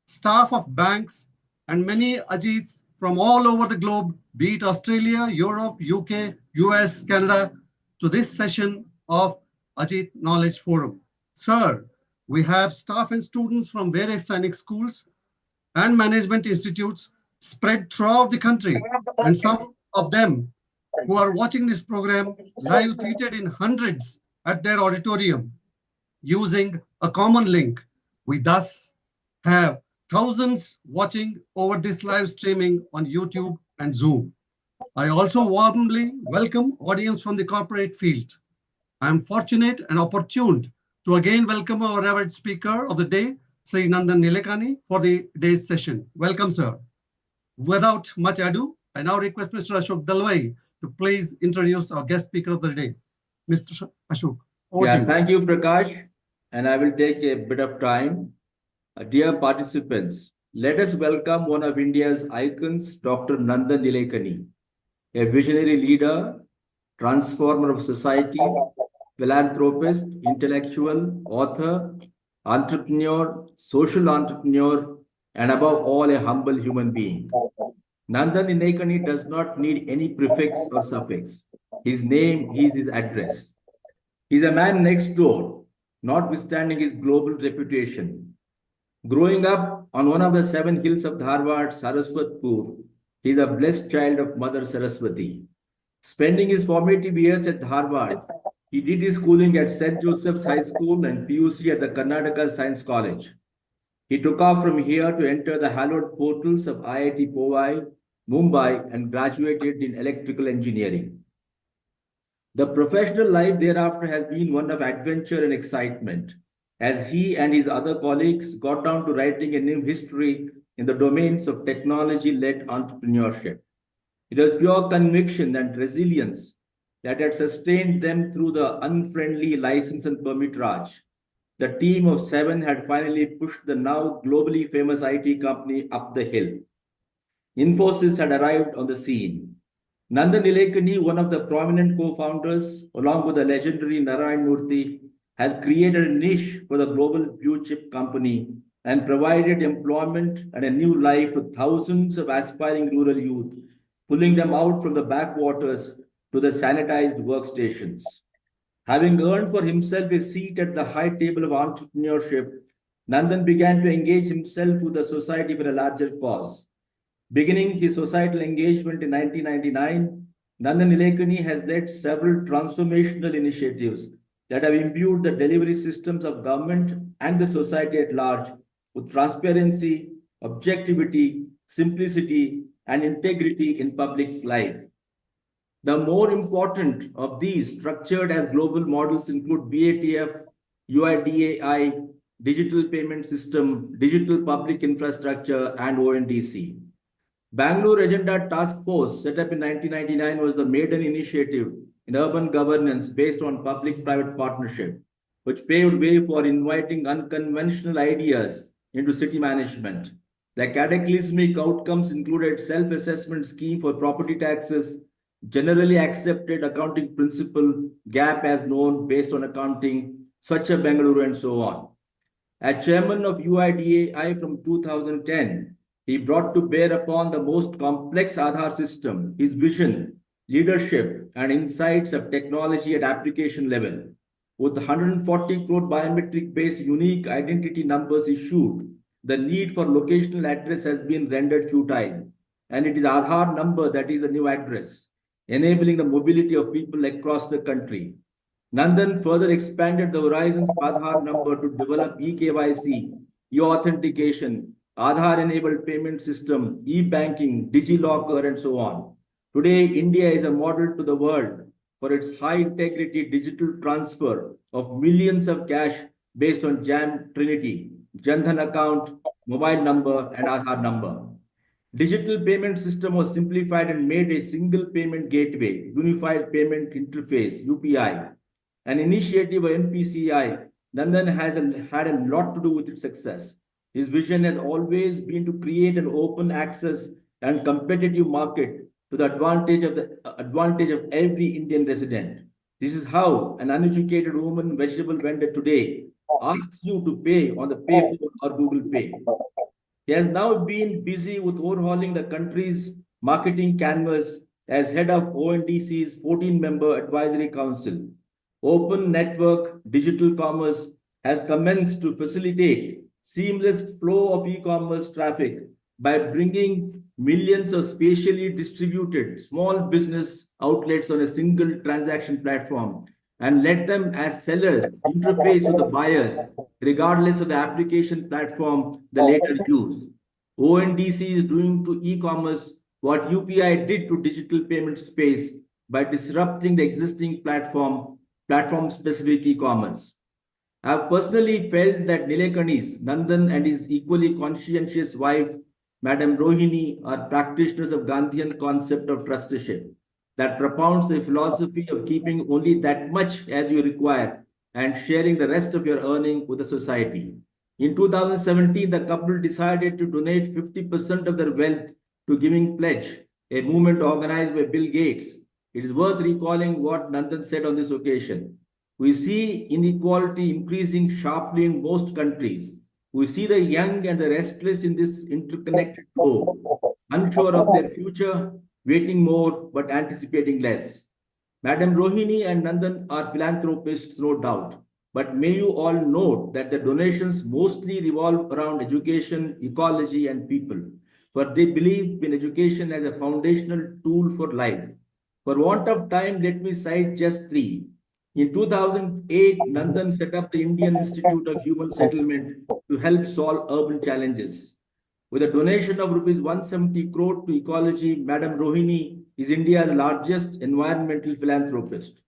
staff of banks, and many Ajits from all over the globe, be it Australia, Europe, UK, US, Canada, to this session of Ajit Knowledge Forum. Sir, we have staff and students from various Sainik schools and management institutes spread throughout the country, and some of them who are watching this program live seated in hundreds at their auditorium using a common link. We thus have thousands watching over this live streaming on YouTube and Zoom. I also warmly welcome audience from the corporate field. I am fortunate and opportuned to again welcome our revered speaker of the day, Sri Nandan Nilekani, for the day's session. Welcome, sir. Without much ado, I now request Mr. Ashok Dalwai to please introduce our guest speaker of the day. Mr. Ashok, over to you. Thank you, Prakash. And I will take a bit of time. Dear participants, let us welcome one of India's icons, Dr. Nandan Nilekani, a visionary leader, transformer of society, philanthropist, intellectual, author, entrepreneur, social entrepreneur, and above all, a humble human being. Nandan Nilekani does not need any prefix or suffix. His name is his address. He's a man next door, notwithstanding his global reputation. Growing up on one of the 7 hills of Dharwad, Saraswatpur, he is a blessed child of Mother Saraswati. Spending his formative years at Dharwad, he did his schooling at St. Joseph's High School and PUC at the Karnataka Science College. He took off from here to enter the hallowed portals of IIT Powai, Mumbai, and graduated in electrical engineering. The professional life thereafter has been one of adventure and excitement, as he and his other colleagues got down to writing a new history in the domains of technology-led entrepreneurship. It was pure conviction and resilience that had sustained them through the unfriendly license and permit Raj. The team of 7 had finally pushed the now globally famous IT company up the hill. Infosys had arrived on the scene. Nandan Nilekani, one of the prominent co-founders, along with the legendary Narayan Murthy, has created a niche for the global blue-chip company and provided employment and a new life to thousands of aspiring rural youth, pulling them out from the backwaters to the sanitized workstations. Having earned for himself a seat at the high table of entrepreneurship, Nandan began to engage himself with the society for a larger cause. Beginning his societal engagement in 1999, Nandan Nilekani has led several transformational initiatives that have imbued the delivery systems of government and the society at large with transparency, objectivity, simplicity, and integrity in public life. The more important of these, structured as global models, include BATF, UIDAI, Digital Payment System, Digital Public Infrastructure, and ONDC. Bangalore Agenda Task Force, set up in 1999, was the maiden initiative in urban governance based on public-private partnership. which paved way for inviting unconventional ideas into city management. The cataclysmic outcomes included self-assessment scheme for property taxes, generally accepted accounting principle, gap as known based on accounting, Swachha Bengaluru, and so on. As chairman of UIDAI from 2010, he brought to bear upon the most complex Aadhaar system his vision, leadership, and insights of technology at application level. With 140 crore biometric-based unique identity numbers issued, the need for locational address has been rendered futile, and it is Aadhaar number that is the new address, enabling the mobility of people across the country. Nandan further expanded the Horizons Aadhaar number to develop eKYC, e-authentication, Aadhaar-enabled payment system, e-banking, DigiLocker, and so on. Today, India is a model to the world for its high-integrity digital transfer of millions of cash based on JAM Trinity, Jan-Dhan account, mobile number, and Aadhaar number. Digital payment system was simplified and made a single payment gateway, Unified Payment Interface, UPI. An initiative of NPCI, Nandan has had a lot to do with its success. His vision has always been to create an open access and competitive market to the advantage of every Indian resident. This is how an uneducated woman vegetable vendor today asks you to pay on the PayPhone or Google Pay. He has now been busy with overhauling the country's marketing canvas as head of ONDC's 14-member advisory council. Open Network Digital Commerce has commenced to facilitate seamless flow of e-commerce traffic by bringing millions of spatially distributed small business outlets on a single transaction platform and let them as sellers interface with the buyers regardless of the application platform they later use. ONDC is doing to e-commerce what UPI did to digital payment space by disrupting the existing platform-specific e-commerce. I have personally felt that Nilekani's, Nandan and his equally conscientious wife, Madam Rohini, are practitioners of Gandhian concept of trusteeship that propounds the philosophy of keeping only that much as you require and sharing the rest of your earning with the society. In 2017, the couple decided to donate 50% of their wealth to Giving Pledge, a movement organized by Bill Gates. It is worth recalling what Nandan said on this occasion. We see inequality increasing sharply in most countries. We see the young and the restless in this interconnected globe, unsure of their future, waiting more but anticipating less. Madam Rohini and Nandan are philanthropists, no doubt. But may you all note that the donations mostly revolve around education, ecology, and people, for they believe in education as a foundational tool for life. For want of time, let me cite just three. In 2008, Nandan set up the Indian Institute of Human Settlement to help solve urban challenges. With a donation of rupees 170 crore to ecology, Madam Rohini is India's largest environmental philanthropist.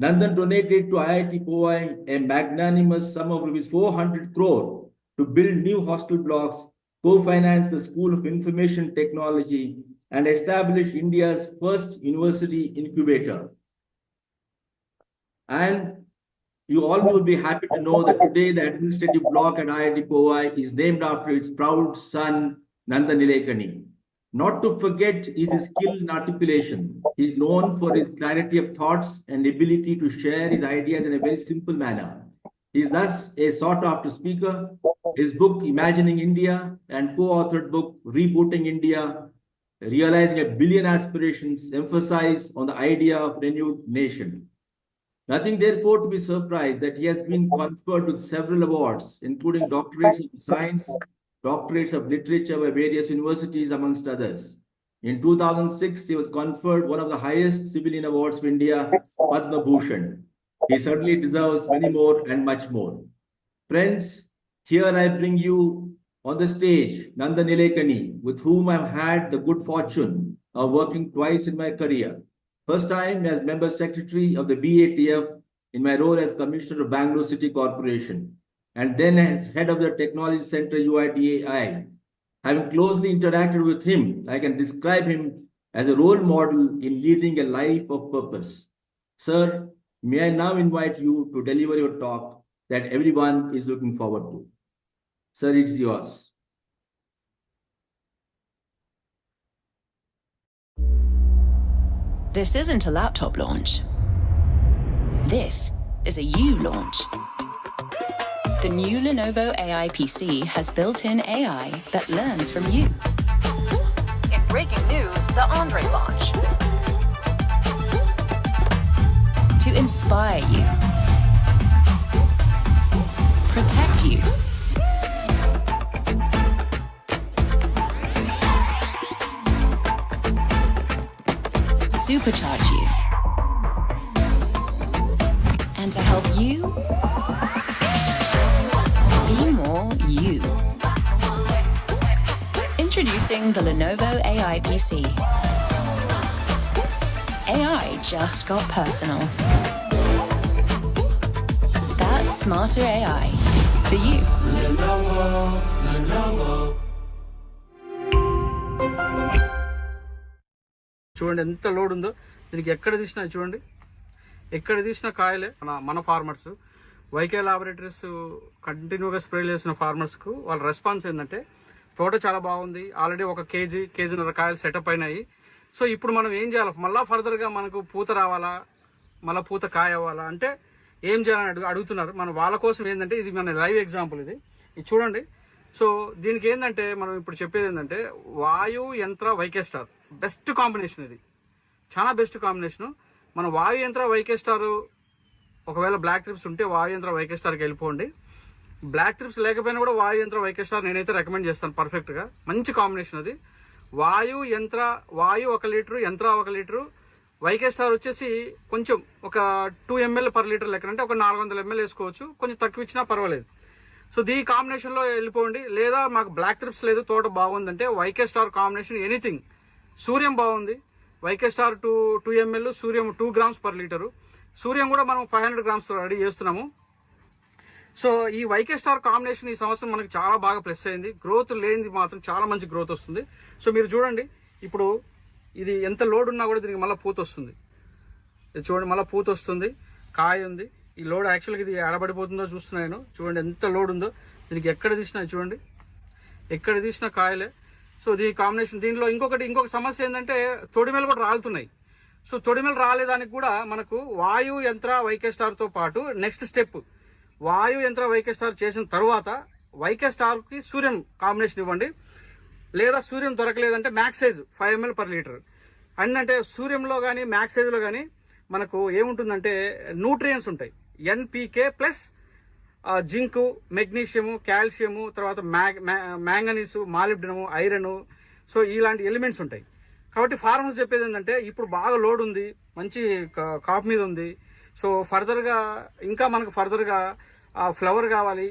Nandan donated to IIT Powai a magnanimous sum of rupees 400 crore to build new hostel blocks, co-finance the School of Information Technology, and establish India's first university incubator. And you all will be happy to know that today the administrative block at IIT Powai is named after its proud son, Nandan Nilekani. Not to forget is his skill in articulation. He is known for his clarity of thoughts and ability to share his ideas in a very simple manner. He is thus a sought-after speaker. His book, Imagining India, and co-authored book, Rebooting India, Realizing a Billion Aspirations, emphasize on the idea of renewed nation. Nothing, therefore, to be surprised that he has been conferred with several awards, including doctorates in science, doctorates of literature by various universities, amongst others. In 2006, he was conferred one of the highest civilian awards for India, Padma Bhushan. He certainly deserves many more and much more. Friends, here I bring you on the stage Nandan Nilekani, with whom I've had the good fortune of working twice in my career. First time as member secretary of the BATF in my role as commissioner of Bangalore City Corporation, and then as head of the Technology Center UIDAI. Having closely interacted with him, I can describe him as a role model in leading a life of purpose. Sir, may I now invite you to deliver your talk. that everyone is looking forward to. Sir, it's yours. This isn't a laptop launch. This is a U launch. The new Lenovo AI PC has built-in AI that learns from you. In breaking news, the Andre launch. To inspire you. Protect you. Supercharge you. And to help you be more you. Introducing the Lenovo AI PC. AI just got personal. That's smarter AI for you. Lenovo. చూడండి ఎంత load ఉందో దీనికి. ఎక్కడ తీసినా చూడండి, ఎక్కడ తీసిన కాయలే. మన ఫార్మర్స్ వైకే లాబొరేటరీస్ కంటిన్యూగా స్ప్రే చేసిన ఫార్మర్స్కు వాళ్ళ రెస్పాన్స్ ఏంటంటే తోట చాలా బాగుంది, ఆల్రెడీ ఒక కేజీన్నర కాయలు సెటప్ అయినాయి. సో ఇప్పుడు మనం ఏం చేయాలి, మళ్ళీ ఫర్దర్గా మనకు పూత రావాలా, మళ్ళీ పూత కాయ అవ్వాలా అంటే ఏం చేయాలని అడుగుతున్నారు. మన వాళ్ళ కోసం ఏంటంటే ఇది మన లైవ్ ఎగ్జాంపుల్. ఇది చూడండి. సో దీనికి ఏంటంటే మనం ఇప్పుడు చెప్పేది ఏంటంటే వాయు యంత్ర వైకే స్టార్ బెస్ట్ కాంబినేషన్. ఇది చాలా బెస్ట్ కాంబినేషను. మన వాయు యంత్ర వైకే స్టార్ ఒకవేళ బ్లాక్ ట్రిప్స్ ఉంటే వాయు యంత్ర వైకే స్టార్కి వెళ్ళిపోండి. బ్లాక్ ట్రిప్స్ లేకపోయినా కూడా వాయు యంత్ర వైకే స్టార్ నేనైతే రికమెండ్ చేస్తాను పర్ఫెక్ట్గా. మంచి కాంబినేషన్ అది. వాయు 1 లీటరు, యంత్ర 1 లీటరు, వైకే స్టార్ వచ్చేసి కొంచెం ఒక 2 ml per లీటర్ లెక్క, అంటే ఒక 400 ml వేసుకోవచ్చు, కొంచెం తక్కువ ఇచ్చినా పర్వాలేదు. సో దీ కాంబినేషన్లో వెళ్ళిపోండి. లేదా మాకు బ్లాక్ ట్రిప్స్ లేదు, తోట బాగుందంటే వైకే స్టార్ కాంబినేషన్ ఎనీథింగ్. సూర్యం బాగుంది, వైకే స్టార్ 2 ml, సూర్యం 2 grams per లీటరు. సూర్యం కూడా మనం 500 grams రెడీ చేస్తున్నాము. సో ఈ వైకే స్టార్ కాంబినేషన్ ఈ సంవత్సరం మనకి చాలా బాగా ప్లస్ అయింది. గ్రోత్ లేనిది మాత్రం చాలా మంచి గ్రోత్ వస్తుంది. సో మీరు చూడండి, ఇప్పుడు ఇది ఎంత లోడ్ ఉన్నా కూడా దీనికి మళ్ళీ పూత వస్తుంది. ఇది చూడండి, మళ్ళీ పూత వస్తుంది, కాయ ఉంది. ఈ లోడ్ యాక్చువల్గా ఇది ఆడబడిపోతుందో చూస్తున్నాను. చూడండి ఎంత లోడ్ ఉందో దీనికి. ఎక్కడ తీసినా చూడండి, ఎక్కడ తీసిన కాయలే. సో దీని కాంబినేషన్. దీనిలో ఇంకొక సమస్య ఏంటంటే తొడిమెలు కూడా రాలుతున్నాయి. సో తొడిమెలు రాలేదానికి కూడా మనకు వాయు యంత్ర వైకే స్టార్తో పాటు నెక్స్ట్ స్టెప్ వాయు యంత్ర వైకే స్టార్ చేసిన తర్వాత వైకే స్టార్కి సూర్యం కాంబినేషన్ ఇవ్వండి. లేదా సూర్యం దొరకలేదంటే మ్యాక్సైజ్ 5 ml per లీటర్. అంటే సూర్యంలో కానీ మ్యాక్సైజ్లో కానీ మనకు ఏముంటుందంటే న్యూట్రియంట్స్ ఉంటాయి. NPK plus zinc, magnesium, calcium, తర్వాత మ్యాంగనీసు, మాలిబ్డినము, ఐరన్. సో ఇలాంటి ఎలిమెంట్స్ ఉంటాయి. కాబట్టి ఫార్మర్స్ చెప్పేది ఏంటంటే ఇప్పుడు బాగా లోడ్ ఉంది, మంచి కాప్ మీద ఉంది. సో ఫర్దర్గా ఇంకా మనకు ఫర్దర్గా ఫ్లవర్ కావాలి,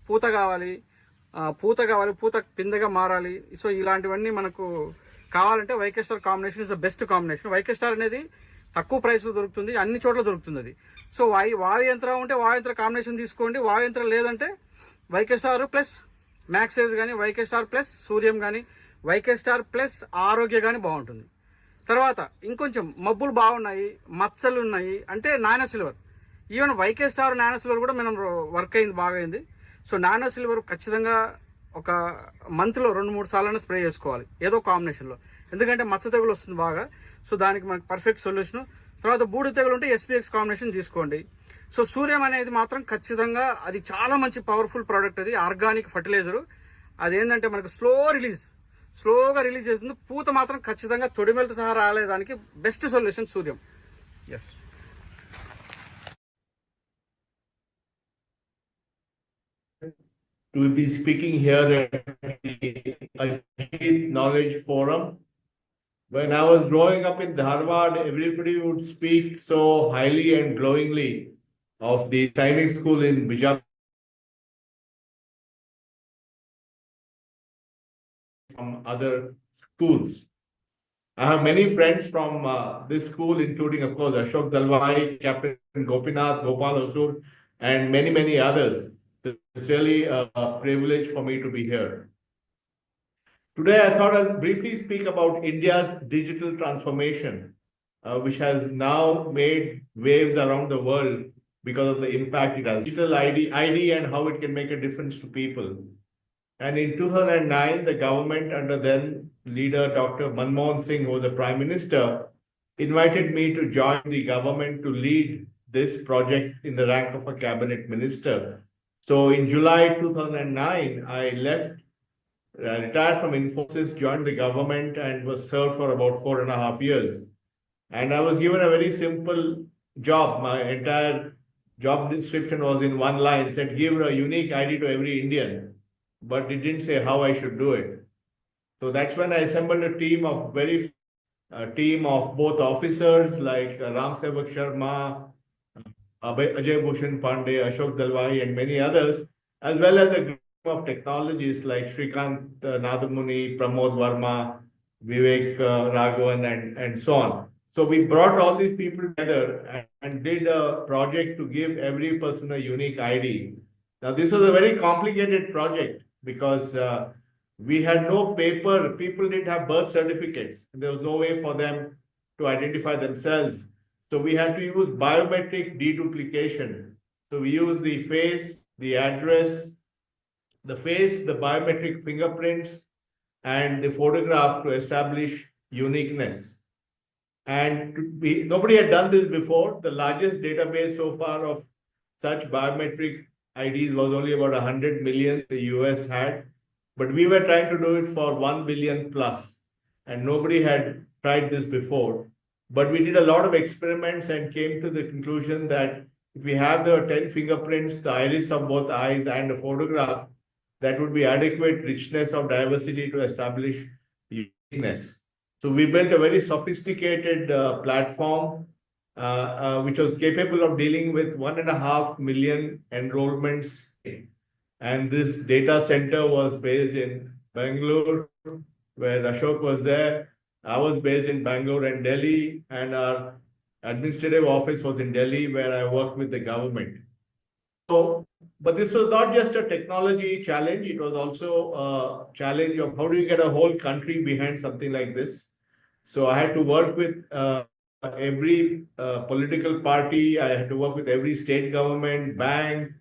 పూత కావాలి, పూత పిందెగా మారాలి. సో ఇలాంటివన్నీ మనకు కావాలంటే Y K star combination is the best combination. Y K star అనేది తక్కువ ప్రైస్లో దొరుకుతుంది, అన్ని చోట్ల దొరుకుతుంది అది. సో వాయు యంత్రం ఉంటే వాయు యంత్ర కాంబినేషన్ తీసుకోండి. వాయు యంత్రం లేదంటే వైకే స్టార్ ప్లస్ మ్యాక్సైజ్ కానీ, వైకే స్టార్ ప్లస్ సూర్యం కానీ, వైకే స్టార్ ప్లస్ ఆరోగ్య కానీ బాగుంటుంది. తర్వాత ఇంకొంచెం మబ్బులు బాగున్నాయి, మచ్చలు ఉన్నాయి అంటే nano silver. Even Y K star nano silver కూడా మనం వర్క్ అయింది, బాగా అయింది. సో నానో సిల్వర్ ఖచ్చితంగా ఒక మంత్లో 2-3 సార్లు స్ప్రే చేసుకోవాలి ఏదో కాంబినేషన్లో, ఎందుకంటే మచ్చ తెగులు వస్తుంది బాగా. సో దానికి మనకు పర్ఫెక్ట్ సొల్యూషన్. తర్వాత బూడి తెగులు ఉంటే SPX కాంబినేషన్ తీసుకోండి. సో సూర్యం అనేది మాత్రం ఖచ్చితంగా అది చాలా మంచి పవర్ఫుల్ ప్రోడక్ట్. అది ఆర్గానిక్ ఫర్టిలైజరు. అదేంటంటే మనకు స్లోగా రిలీజ్ చేస్తుంది. పూత మాత్రం ఖచ్చితంగా తొడిమెలతో సహా రాలేదానికి బెస్ట్ సొల్యూషన్ సూర్యం. Yes. We will be speaking here at the Ajit Knowledge Forum. When I was growing up in Dharwad, everybody would speak so highly and glowingly of the Sainik School in Bijapur from other schools. I have many friends from this school, including, of course, Ashok Dalwai, Captain Gopinath, Gopal Asur, and many others. It's really a privilege for me to be here. Today, I thought I'll briefly speak about India's digital transformation, which has now made waves around the world because of the impact it has. Digital ID and how it can make a difference to people. And in 2009, the government under then leader Dr. Manmohan Singh, who was the Prime Minister, invited me to join the government to lead this project in the rank of a cabinet minister. So in July 2009, I retired from Infosys, joined the government and was served for about 4.5 years. And I was given a very simple job. My entire job description was in one line, said give a unique ID to every Indian, but it didn't say how I should do it. So that's when I assembled a team of both officers like Ram Sevak Sharma, Ajay Bhushan Pandey, Ashok Dalwai, and many others, as well as a group of technologists like Shrikant Nadamuni, Pramod Verma, Vivek Raghavan, and so on. So we brought all these people together and did a project to give every person a unique ID. Now, this was a very complicated project because we had no paper. People didn't have birth certificates. There was no way for them to identify themselves. So we had to use biometric deduplication. So we used the face, the address, the biometric fingerprints, and the photograph to establish uniqueness. And nobody had done this before. The largest database so far of such biometric IDs was only about 100 million the US had. But we were trying to do it for 1 billion plus. And nobody had tried this before. But we did a lot of experiments and came to the conclusion that if we have the 10 fingerprints, the iris of both eyes, and a photograph, that would be adequate richness of diversity to establish uniqueness. So we built a very sophisticated platform which was capable of dealing with 1.5 million enrollments. And this data center was based in Bangalore, where Ashok was there. I was based in Bangalore and Delhi, and our administrative office was in Delhi, where I worked with the government. So, but this was not just a technology challenge, it was also a challenge of how do you get a whole country behind something like this. So I had to work with every political party, I had to work with every state government, bank,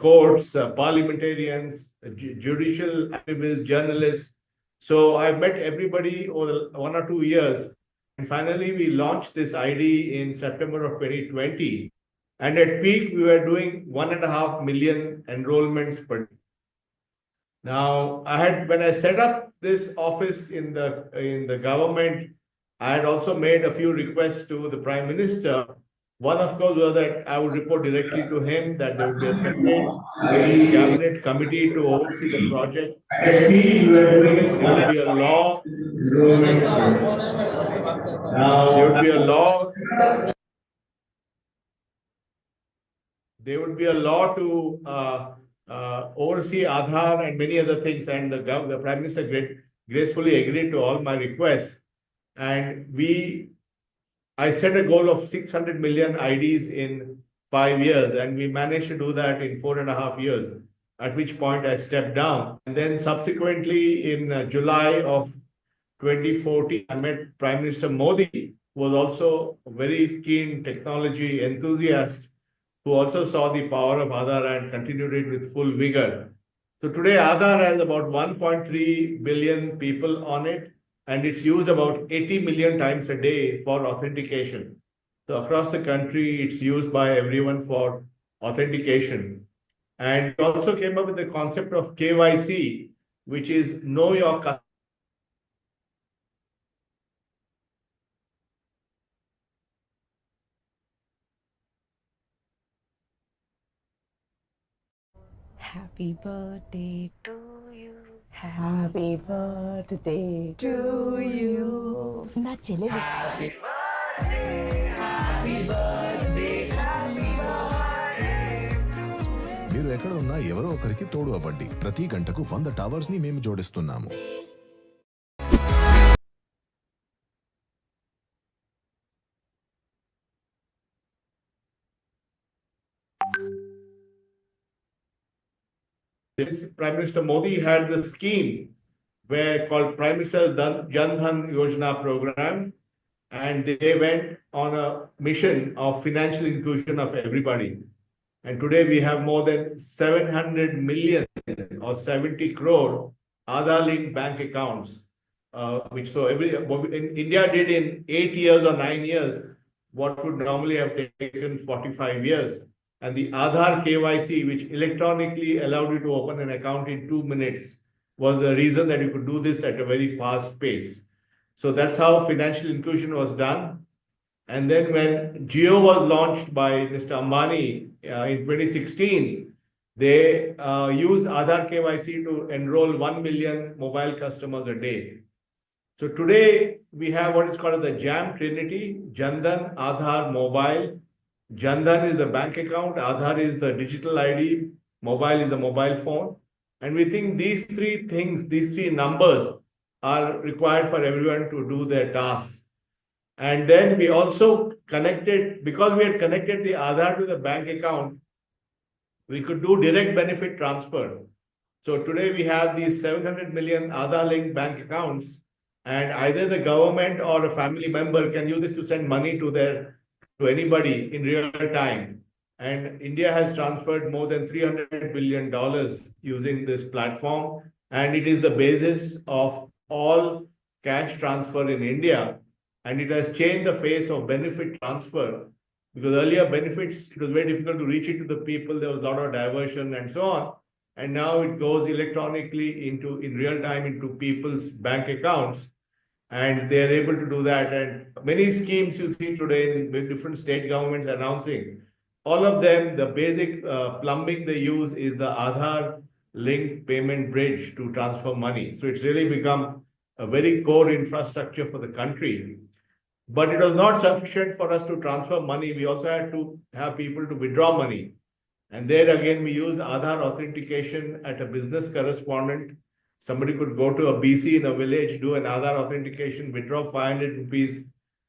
courts, parliamentarians, judicial activists, journalists. So I met everybody over 1 or 2 years. And finally, we launched this ID in September of 2020. And at peak, we were doing 1.5 million enrollments per day. Now, when I set up this office in the government, I had also made a few requests to the Prime Minister. One, of course, was that I would report directly to him, that there would be a separate cabinet committee to oversee the project. There would be a law. There would be a law. There would be a law to oversee Aadhaar and many other things. And the Prime Minister gracefully agreed to all my requests. And I set a goal of 600 million IDs in 5 years, and we managed to do that in 4.5 years, at which point I stepped down. And then subsequently in July of 2014, I met Prime Minister Modi, who was also a very keen technology enthusiast, who also saw the power of Aadhaar and continued it with full vigor. So today Aadhaar has about 1.3 billion people on it, and it's used about 80 million times a day for authentication. So across the country, it's used by everyone for authentication. And we also came up with the concept of KYC, which is Know Your Customer. Happy birthday to you. Happy birthday to you. Na chile. Happy birthday. Happy birthday. Happy birthday. మీరు ఎక్కడ ఉన్నా ఎవరో ఒకరికి తోడు అవ్వండి. ప్రతి గంటకు 100 towers ని మేము జోడిస్తున్నాము. This Prime Minister Modi had the scheme called Prime Minister Jan Dhan Yojana program, and they went on a mission of financial inclusion of everybody. And today we have more than 700 million or 70 crore Aadhaar-linked bank accounts, which so in India did in 8 years or 9 years, what would normally have taken 45 years. And the Aadhaar KYC, which electronically allowed you to open an account in 2 minutes, was the reason that you could do this at a very fast pace. So that's how financial inclusion was done. And then when Jio was launched by Mr. Ambani in 2016, they used Aadhaar KYC to enroll 1 million mobile customers a day. So today we have what is called the JAM Trinity: Jandan, Aadhaar, Mobile. Jandan is the bank account, Aadhaar is the digital ID, mobile is the mobile phone. And we think these three things, these three numbers are required for everyone to do their tasks. And then we also connected, because we had connected the Aadhaar to the bank account, we could do direct benefit transfer. So today we have these 700 million Aadhaar-linked bank accounts, and either the government or a family member can use this to send money to anybody in real time. And India has transferred more than $300 billion using this platform, and it is the basis of all cash transfer in India. And it has changed the face of benefit transfer, because earlier benefits, it was very difficult to reach it to the people. There was a lot of diversion and so on. And now it goes electronically in real time into people's bank accounts, and they're able to do that. And many schemes you see today in different state governments announcing, all of them, the basic plumbing they use is the Aadhaar linked payment bridge to transfer money. So it's really become a very core infrastructure for the country. But it was not sufficient for us to transfer money. We also had to have people to withdraw money. And there again, we used Aadhaar authentication at a business correspondent. Somebody could go to a BC in a village, do an Aadhaar authentication, withdraw 500 rupees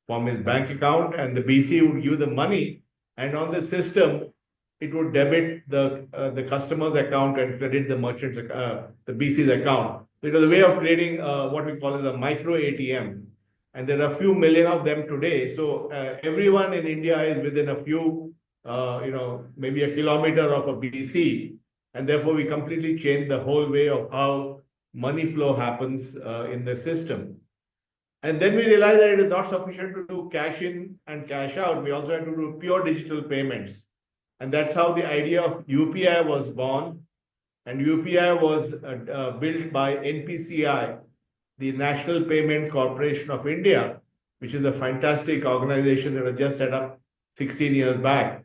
from his bank account, and the BC would give the money. And on the system, it would debit the customer's account and credit the merchant's, the BC's account. It was a way of creating what we call as a micro ATM. And there are a few million of them today. So everyone in India is within a few, maybe a kilometer of a BC. And therefore, we completely changed the whole way of how money flow happens in the system. And then we realized that it is not sufficient to do cash in and cash out. We also have to do pure digital payments. And that's how the idea of UPI was born. And UPI was built by NPCI, the National Payment Corporation of India, which is a fantastic organization that was just set up 16 years back.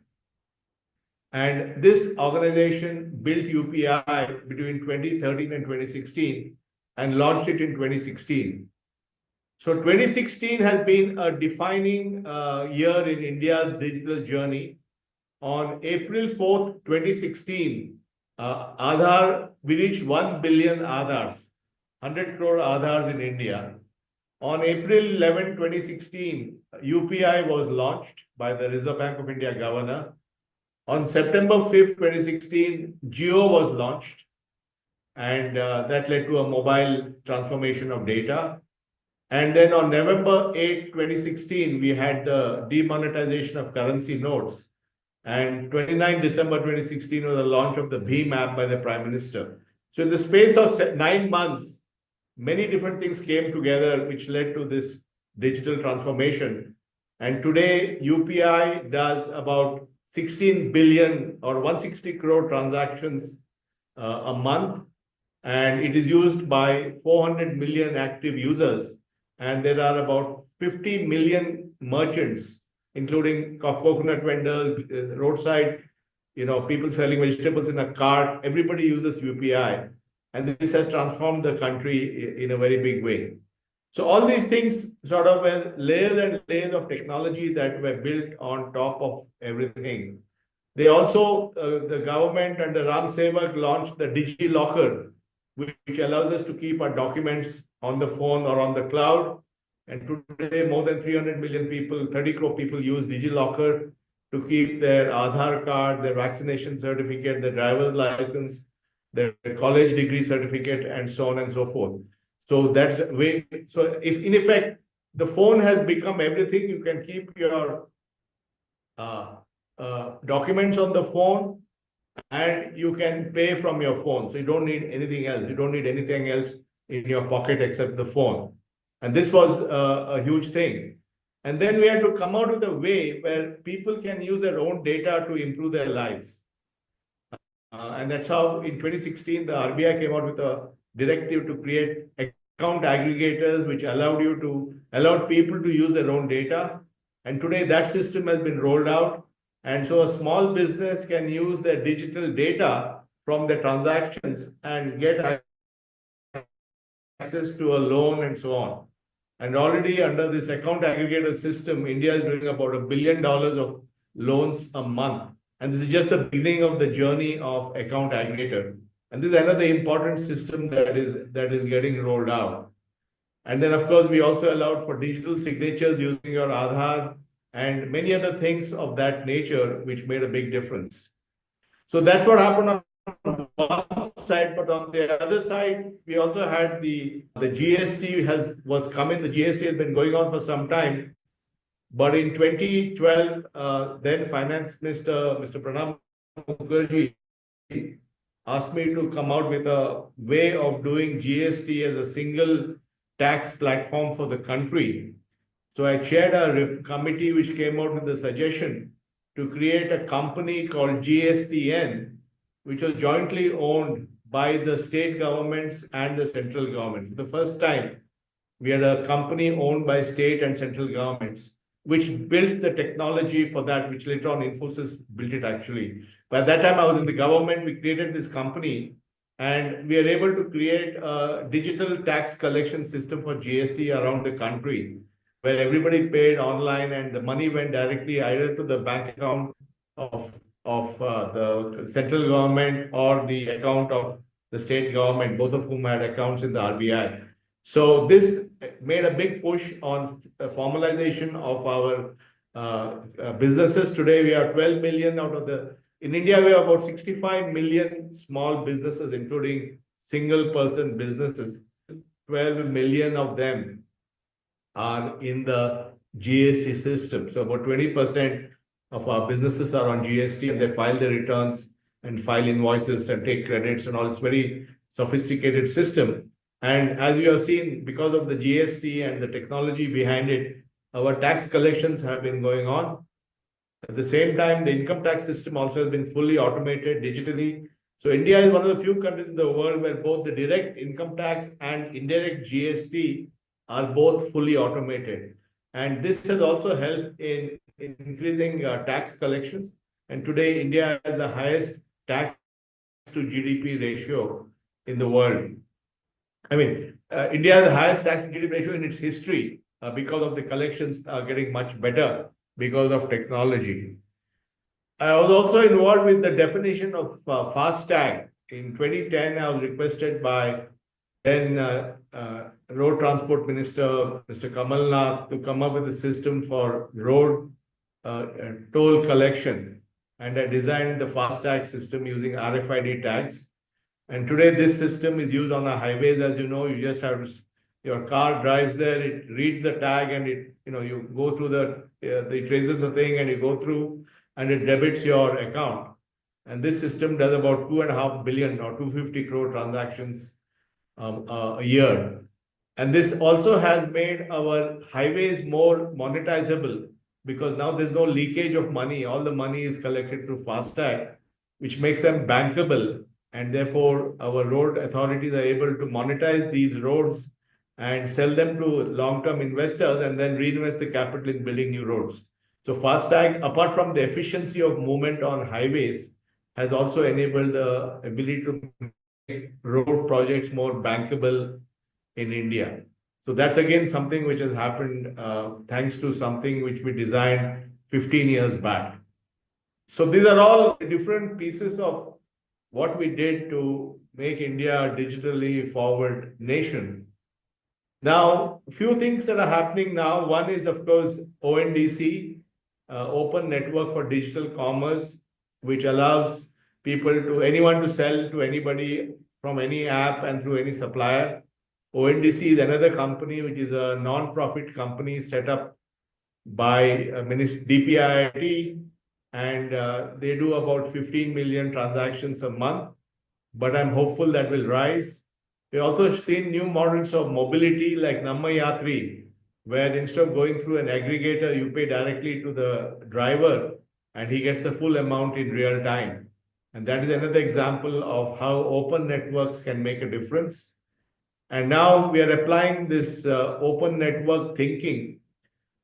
And this organization built UPI between 2013 and 2016 and launched it in 2016. So 2016 has been a defining year in India's digital journey. On April 4th, 2016, we reached 1 billion Aadhaars. 100 crore Aadhaars in India. On April 11, 2016, UPI was launched by the Reserve Bank of India governor. On September 5th, 2016, Jio was launched, and that led to a mobile transformation of data. And then on November 8, 2016, we had the demonetization of currency notes. And 29 December 2016 was the launch of the BHIM app by the Prime Minister. So in the space of 9 months, many different things came together which led to this digital transformation. And today, UPI does about 16 billion or 160 crore transactions a month. And it is used by 400 million active users. And there are about 50 million merchants, including coconut vendors, roadside, people selling vegetables in a cart. Everybody uses UPI. And this has transformed the country in a very big way. So all these things sort of were layers and layers of technology that were built on top of everything. They also, the government under Ram Sevak launched the DigiLocker, which allows us to keep our documents on the phone or on the cloud. And today, more than 300 million people, 30 crore people use DigiLocker to keep their Aadhaar card, their vaccination certificate, their driver's license, their college degree certificate, and so on and so forth. So that's the way. So if in effect, the phone has become everything. You can keep your documents on the phone, and you can pay from your phone. So you don't need anything else. You don't need anything else in your pocket except the phone. And this was a huge thing. And then we had to come out with a way where people can use their own data to improve their lives. And that's how in 2016, the RBI came out with a directive to create account aggregators, which allowed people to use their own data. And today that system has been rolled out. And so a small business can use their digital data from the transactions and get access to a loan and so on. And already under this account aggregator system, India is doing about $1 billion of loans a month. And this is just the beginning of the journey of account aggregator. And this is another important system that is getting rolled out. And then, of course, we also allowed for digital signatures using your Aadhaar and many other things of that nature, which made a big difference. So that's what happened on one side, but on the other side, we also had the GST was coming. The GST has been going on for some time. But in 2012, then Finance Minister, Mr. Pranab Mukherjee, asked me to come out with a way of doing GST as a single tax platform for the country. So I chaired a committee which came out with a suggestion to create a company called GSTN, which was jointly owned by the state governments and the central government. For the first time, we had a company owned by state and central governments, which built the technology for that, which later on Infosys built it actually. By that time, I was in the government. We created this company, and we are able to create a digital tax collection system for GST around the country, where everybody paid online and the money went directly either to the bank account of the central government or the account of the state government, both of whom had accounts in the RBI. So this made a big push on formalization of our businesses. Today, we are 12 million in India, we have about 65 million small businesses, including single person businesses. 12 million of them are in the GST system. So about 20% of our businesses are on GST, and they file their returns and file invoices and take credits and all. It's very sophisticated system. And as you have seen, because of the GST and the technology behind it, our tax collections have been going on. At the same time, the income tax system also has been fully automated digitally. So India is one of the few countries in the world where both the direct income tax and indirect GST are both fully automated. And this has also helped in increasing tax collections. And today, India has the highest tax to GDP ratio in the world. I mean, India has the highest tax to GDP ratio in its history because of the collections are getting much better because of technology. I was also involved with the definition of FASTag. In 2010, I was requested by then Road Transport Minister, Mr. Kamal Nath, to come up with a system for road toll collection. And I designed the FASTag system using RFID tags. And today, this system is used on the highways. As you know, you just have your car drives there, it reads the tag, and you go through it traces the thing, and you go through, and it debits your account. And this system does about 2.5 billion or 250 crore transactions a year. And this also has made our highways more monetizable, because now there's no leakage of money. All the money is collected through FASTag, which makes them bankable. And therefore, our road authorities are able to monetize these roads and sell them to long-term investors and then reinvest the capital in building new roads. So FASTag, apart from the efficiency of movement on highways, has also enabled the ability to make road projects more bankable in India. So that's again something which has happened thanks to something which we designed 15 years back. So these are all different pieces of what we did to make India a digitally forward nation. Now, a few things that are happening now. One is, of course, ONDC, Open Network for Digital Commerce, which allows anyone to sell to anybody from any app and through any supplier. ONDC is another company which is a non-profit company set up by DPIIT, and they do about 15 million transactions a month. But I'm hopeful that will rise. We also seen new models of mobility like Nammayatri, where instead of going through an aggregator, you pay directly to the driver and he gets the full amount in real time. And that is another example of how open networks can make a difference. And now we are applying this open network thinking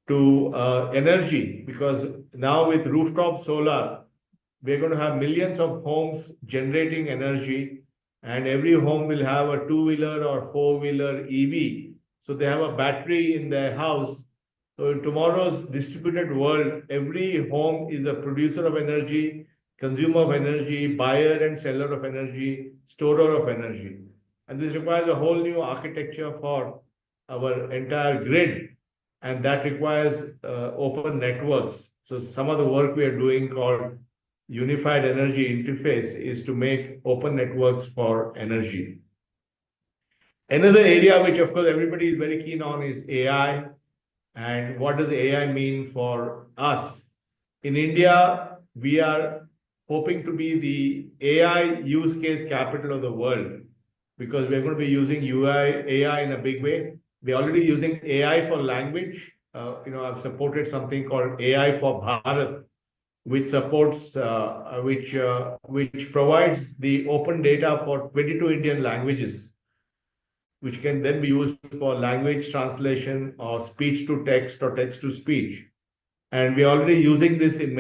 to energy, because now with rooftop solar, we're going to have millions of homes generating energy, and every home will have a two-wheeler or four-wheeler EV. So they have a battery in their house. So in tomorrow's distributed world, every home is a producer of energy, consumer of energy, buyer and seller of energy, storer of energy. And this requires a whole new architecture for our entire grid. And that requires open networks. So some of the work we are doing called Unified Energy Interface is to make open networks for energy. Another area which of course everybody is very keen on is AI. And what does AI mean for us? In India, we are hoping to be the AI use case capital of the world, because we're going to be using AI in a big way. We're already using AI for language. I've supported something called AI for Bharat, which supports, which provides the open data for 22 Indian languages, which can then be used for language translation or speech to text or text to speech. And we're already using this in many